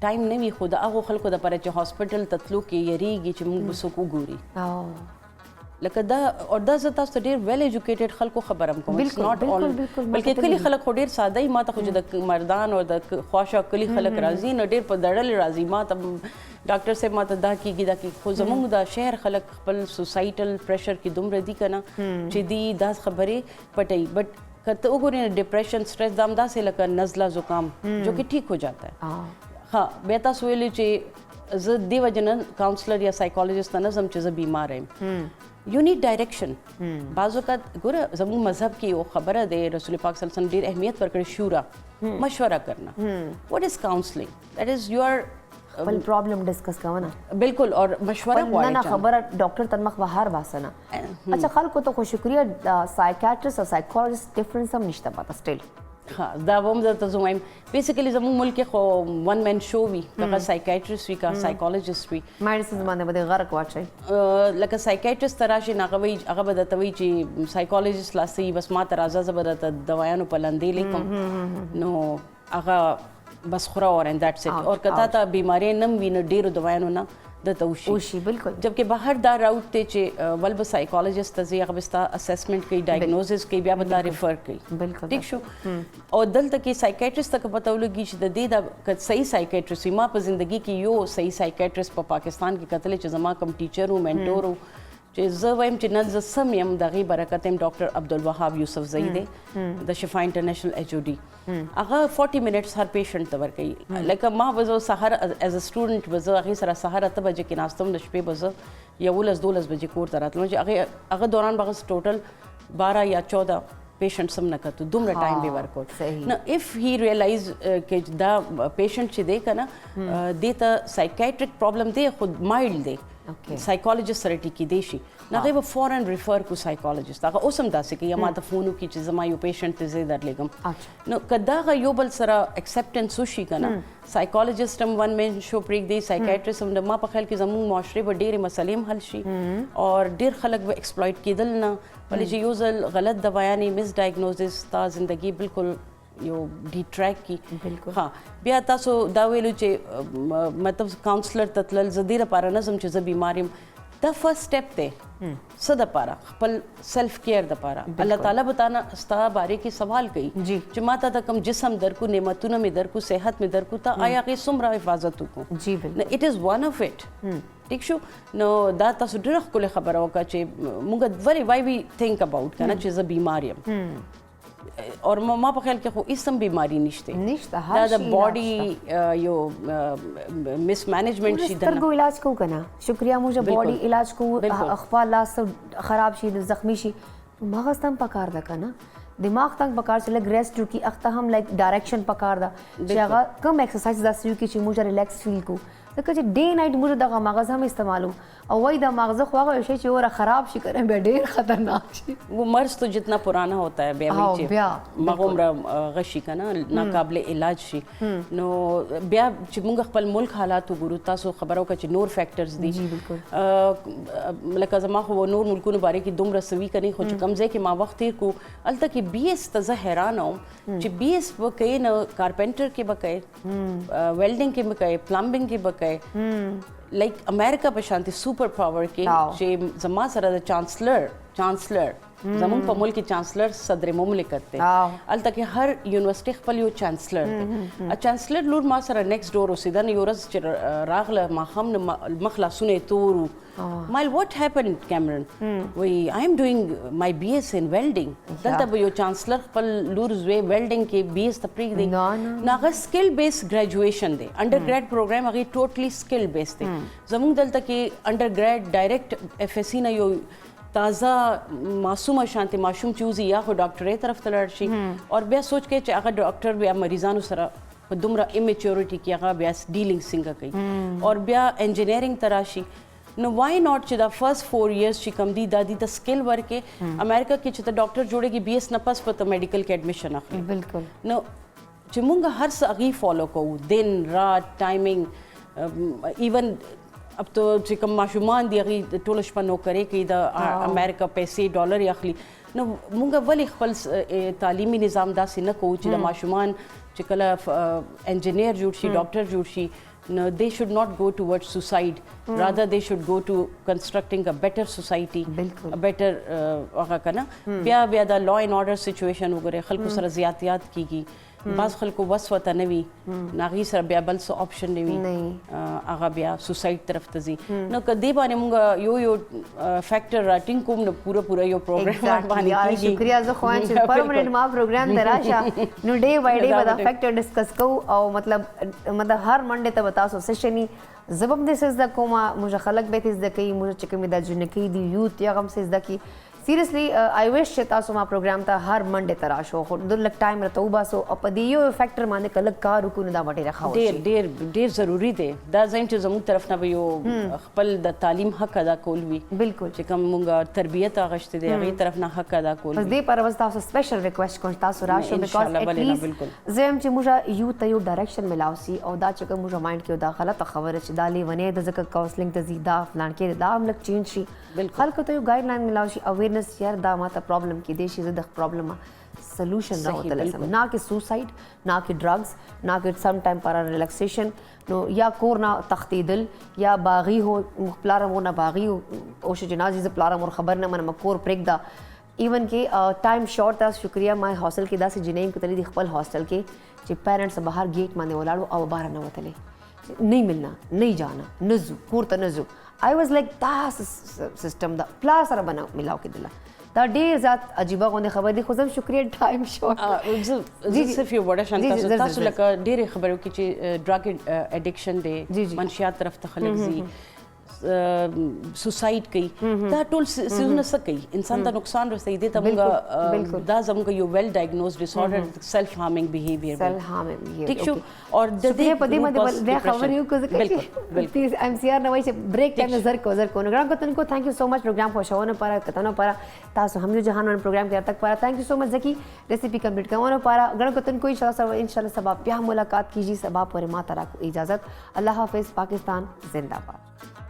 G: ټایم نه وي خو د هغو خلکو د پاره چې هاسپټل تتلو کې یریږي چې موږ به څوک وګوري لکه دا او دا زه تاسو ډېر ویل ایجوکیټډ خلکو خبرم کوم ناٹ اول بلکې کلی خلک خو ډېر ساده ما ته خو د مردان او د خواشه کلی خلک راځي نو ډېر په دړل راځي ما ته ډاکټر صاحب ما ته دا کیږي دا کی خو زموږ د شهر خلک خپل سوسایټل پریشر کې دومره دي کنه چې دی دا خبرې پټي بٹ کته وګورئ ډیپریشن سټرس دام داسې لکه نزله زکام جو کہ ٹھیک ہو جاتا ہے ہاں بیا تاسو ویلي چې زه دی وجنه کاونسلر یا سایکولوژیست نه زم چې زه بیمار یم یو نیډ ډایریکشن بعض وخت ګوره زموږ مذهب کې یو خبره ده رسول پاک صلی الله علیه وسلم ډېر اهمیت ورکړي شورا مشوره کرنا واٹ از کاونسلنگ دیٹ از یور
A: خپل پرابلم ډسکس کوونه
G: بالکل اور مشوره غواړي
A: نه خبره ډاکټر تر مخ بهر باسنه اچھا خلکو ته خو شکریہ سایکیاټریست او سایکولوژیست ډیفرنس هم نشته پاته سټیل
G: ها دا هم درته زوایم بیسیکلی زموږ ملک خو ون مین شو وي که سایکیاټریست وي که سایکولوژیست وي
A: میډیسنز باندې به غرق واچي
G: لکه سایکیاټریست تراشي هغه به درته وایي چې سایکولوژیست لاسي بس ما ته راځه زه به درته دوايانو په لندې لیکم نو هغه بس خوره اور اینڈ دیٹس اٹ اور کتا ته بیماری نم وینه ډیرو دوايانو نه د توشي
A: بالکل
G: جبکہ باہر دا راوٹ ته چې ول به سایکولوژیست ته هغه بستا اسسمنٹ کوي ډایګنوزس کوي بیا به دا ریفر کوي
A: بالکل
G: ٹھیک شو او دلته کې سایکیاټریست ته پته ولګي چې د دې د صحیح سایکیاټریست ما په ژوندۍ کې یو صحیح سایکیاټریست په پاکستان کې کتل چې زما کم ټیچر او منټور چې زه وایم چې نن زه سم یم دغه برکت هم ډاکټر عبدالوهاب یوسف زئی دی د شفا انټرنیشنل ایچ او ډي هغه 40 منټس هر پیشنټ ته ورکوي لکه ما به زه سهار ایز ا سټوډنټ به زه هغې سره سهار 8 بجې کې ناستم د شپې به زه 11-12 بجې کور ته راتلم چې هغه دوران به ټوټل 12 یا 14 پیشنټس هم نه کتو دومره ټایم به ورکول نو اف هی ریئلایز کې دا پیشنټ چې دی کنه د ته سایکیاټریک پرابلم دی خود مایلډ دی سایکولوژیست سره ټیکی دی شي هغه به فورن ریفر کو سایکولوژیست هغه اوسم داسې کې یا ما ته فون وکړي چې زما یو پیشنټ ته زه درلېږم نو که دغه یو بل سره اکسپټنس وشي که نه سایکولوژیست هم ون مین شو پرېږدي سایکیاټریست هم ما په خیال کې زموږ معاشرې به ډېرې مسلې هم حل شي اور ډېر خلک به ایکسپلایټ کېدل نه ولې چې یو ځل غلط دوایانې مس ډایګنوزس تا زندګي بالکل یو ډی ټریک کی ها بیا تاسو دا ویلو چې مطلب کاونسلر ته تلل زه دې لپاره نه ځم چې زه بیمار یم دا فرست سټپ دی څه دپاره خپل سیلف کیر دپاره الله تعالی به تانه ستا باره کې سوال کوي چې ما ته د کوم جسم درکو نعمتونه مې درکو صحت مې درکو ته آیا هغې څومره حفاظت وکړو
A: جی بالکل
G: اټ از ون اف اټ ٹھیک شو نو دا تاسو ډېره ښکلې خبره وکړه چې موږ ولې وای وی تھنک اباؤټ که نه چې زه بیمار یم اور ما په خیال کې خو هېڅ هم بیماري نشته دا د باډي یو مس مینجمنټ شي
A: سترګو علاج کو کنه شکریہ موږ باډي علاج کو خپل لاس خراب شي زخمی شي مغز تم پکار ده کنه دماغ تنگ پکار چې لګ ریسټ وکړي اخته هم لایک ډایرکشن پکار ده چې هغه کم ایکسرسایز داسې وکړي چې موږ ریلیکس فیل کو ځکه چې ډے نایټ موږ دغه مغز هم استعمالو او وای دا مغز خو هغه شی چې اوره خراب شي کنه بیا ډیر خطرناک شي
G: وہ مرض تو جتنا پرانا ہوتا ہے بیا چې مغمره غشي کنه ناقابل علاج شي نو بیا چې موږ خپل ملک حالات وګورو تاسو خبرو کا چې نور فیکٹرز دي
A: جی بالکل
G: لکه زما خو نور ملکونو باره کې دومره سوي کني خو چې کم ځای کې ما وخت تیر کو الته کې بی ایس ته زه حیران وم چې بی ایس به کوي نو کارپینټر کې به کوي ویلډینګ کې به کوي پلمبینګ کې به کوي لایک امریکا په شانتي سپر پاور کې چې زما سره د چانسلر زمون په ملک کې چانسلر صدر مملکت دی الته کې هر یونیورسيټي خپل یو چانسلر دی ا چانسلر لور ما سره نیکسټ ډور اوسیدل یو ورځ چې راغله ما هم مخلصونه تورو مایل واټ هپند کیمرن وی آی ایم ډوینګ مای بی ایس ان ویلډینګ دلته به یو چانسلر خپل لور زوی ویلډینګ کې بی ایس تپریک دی ناغه سکل بیس ګریجویشن دی انډر ګریډ پروګرام هغه ټوټلی سکل بیس دی زموږ دلته کې انډر ګریډ ډایرکټ اف ایس سی نه یو تازه معصومه شانتي معشوم چوزي یا خو ډاکټرۍ طرف ته لاړ شي اور بیا سوچ کې چې هغه ډاکټر بیا مریضانو سره په دومره امیچورټي کې هغه بیا ډیلینګ څنګه کوي اور بیا انجینیرینګ ته راشي نو وای ناٹ چې دا فرست 4 ایئرز چې کم دي دادی د سکل ورکې امریکا کې چې ته ډاکټر جوړېږي بی ایس نه پس په ته میډیکل کې ایډمیشن اخلي
A: بالکل
G: نو چې مونږ هر څه هغې فالو کوو دن رات ټایمینګ ایون اب تو چې کوم ماشومان دي هغې ټوله شپه نوکرۍ کوي د امریکا پیسې ډالر یې اخلي نو مونږ ولې خپل تعلیمي نظام داسې نه کوو چې د ماشومان چې کله انجینیر جوړ شي ډاکټر جوړ شي no they should not go towards suicide rather they should go to constructing a better society a better هغه کنه بیا د law and order situation وګوره خلکو سره زیاتیات کیږي بعض خلکو وسوته نه وي ناغي سره بیا بل څه آپشن نه وي هغه بیا سوسایډ طرف ته ځي نو کدی باندې مونږ یو فیکٹر راټینګ کوم نو پورا یو پروګرام باندې کیږي
A: شکریہ زه خو چې پرمننت ما پروګرام دراشه نو ډے بای ډے به دا فیکٹر ډسکس کو او مطلب هر منډه ته تاسو سیشنی زبم د سز د کومه موږ خلک به تز د کی موږ چې کوم د جنکی دی یوت یا غم سز د کی سیریسلی آی وش چې تاسو ما پروګرام ته هر منډه ته راشو خو د لک ټایم رته وباسو او په دې یو فیکٹر باندې کله کار وکړو دا وړي راخاو
G: ډیر ضروری دی دا ځین چې زموږ طرف نه یو خپل د تعلیم حق ادا کول وي
A: بالکل
G: چې کوم موږ تربیت اغشته دی هغه طرف نه حق ادا کول
A: بس دې پر واسطه تاسو سپیشل ریکویسٹ کوم تاسو راشو بیکاز ات لیست زم چې موږ یو ته یو ډایرکشن ملاوسی او دا چې کوم موږ مایند کې دا غلطه خبره چې دا لیونه د ځکه کاونسلینګ ته زیاده فلان کې دا هم لک چینج شي خلکو ته یو ګایډ لاین ملاوشي اویرنس یار دا ماته پرابلم کې دی شي د پرابلم سولوشن راوتل سم نه کې سوسایډ نه کې ډرگز نه کې سم ټایم پر ریلیکسیشن نو یا کور نه تختیدل یا باغی هو پلارم نه باغی او شجنازي ز پلارم خبر نه من کور پریک دا ایون کې ټایم شارټ تاسو شکریہ ما هاسټل کې داسې جنیم کتلې د خپل هاسټل کې چې پیرنټس بهر گیټ باندې ولاړو او بهر نه وتلې نہیں ملنا نہیں جانا نزو کور ته نزو آئی واز لائک دا سسٹم دا پلا سره بنا ملاو کې دله دا ډیر زیات عجیبه غونډه خبر دي خو زم شکریہ ټایم شارټ
G: جی صرف یو وړه شان تاسو لکه ډیر خبرو کې چې ډرګ اډیکشن دی منشیات طرف ته خلک زی سوسایډ کوي دا ټول سيزونه څه کوي انسان ته نقصان رسوي دي ته موږ دا زموږ یو ویل ډایګنوز ډیس آرډر سیلف هارمینګ بیهیویر ٹھیک شو اور د دې په دې باندې د خبر یو کو ځکه بالکل ام سی آر نه وای چې بریک ټایم زر کو ګرام کو تنکو تھینک یو سو مچ پروگرام کو شوونه پر کتنو پر تاسو هم جهان ون پروگرام کې تک پر تھینک یو سو مچ زکی ریسیپی کمپلیٹ کوونه پر ګرام کو تنکو ان شاء الله سبا بیا ملاقات کیجیے سبا پر ما ترا کو اجازت اللہ حافظ پاکستان زندہ باد.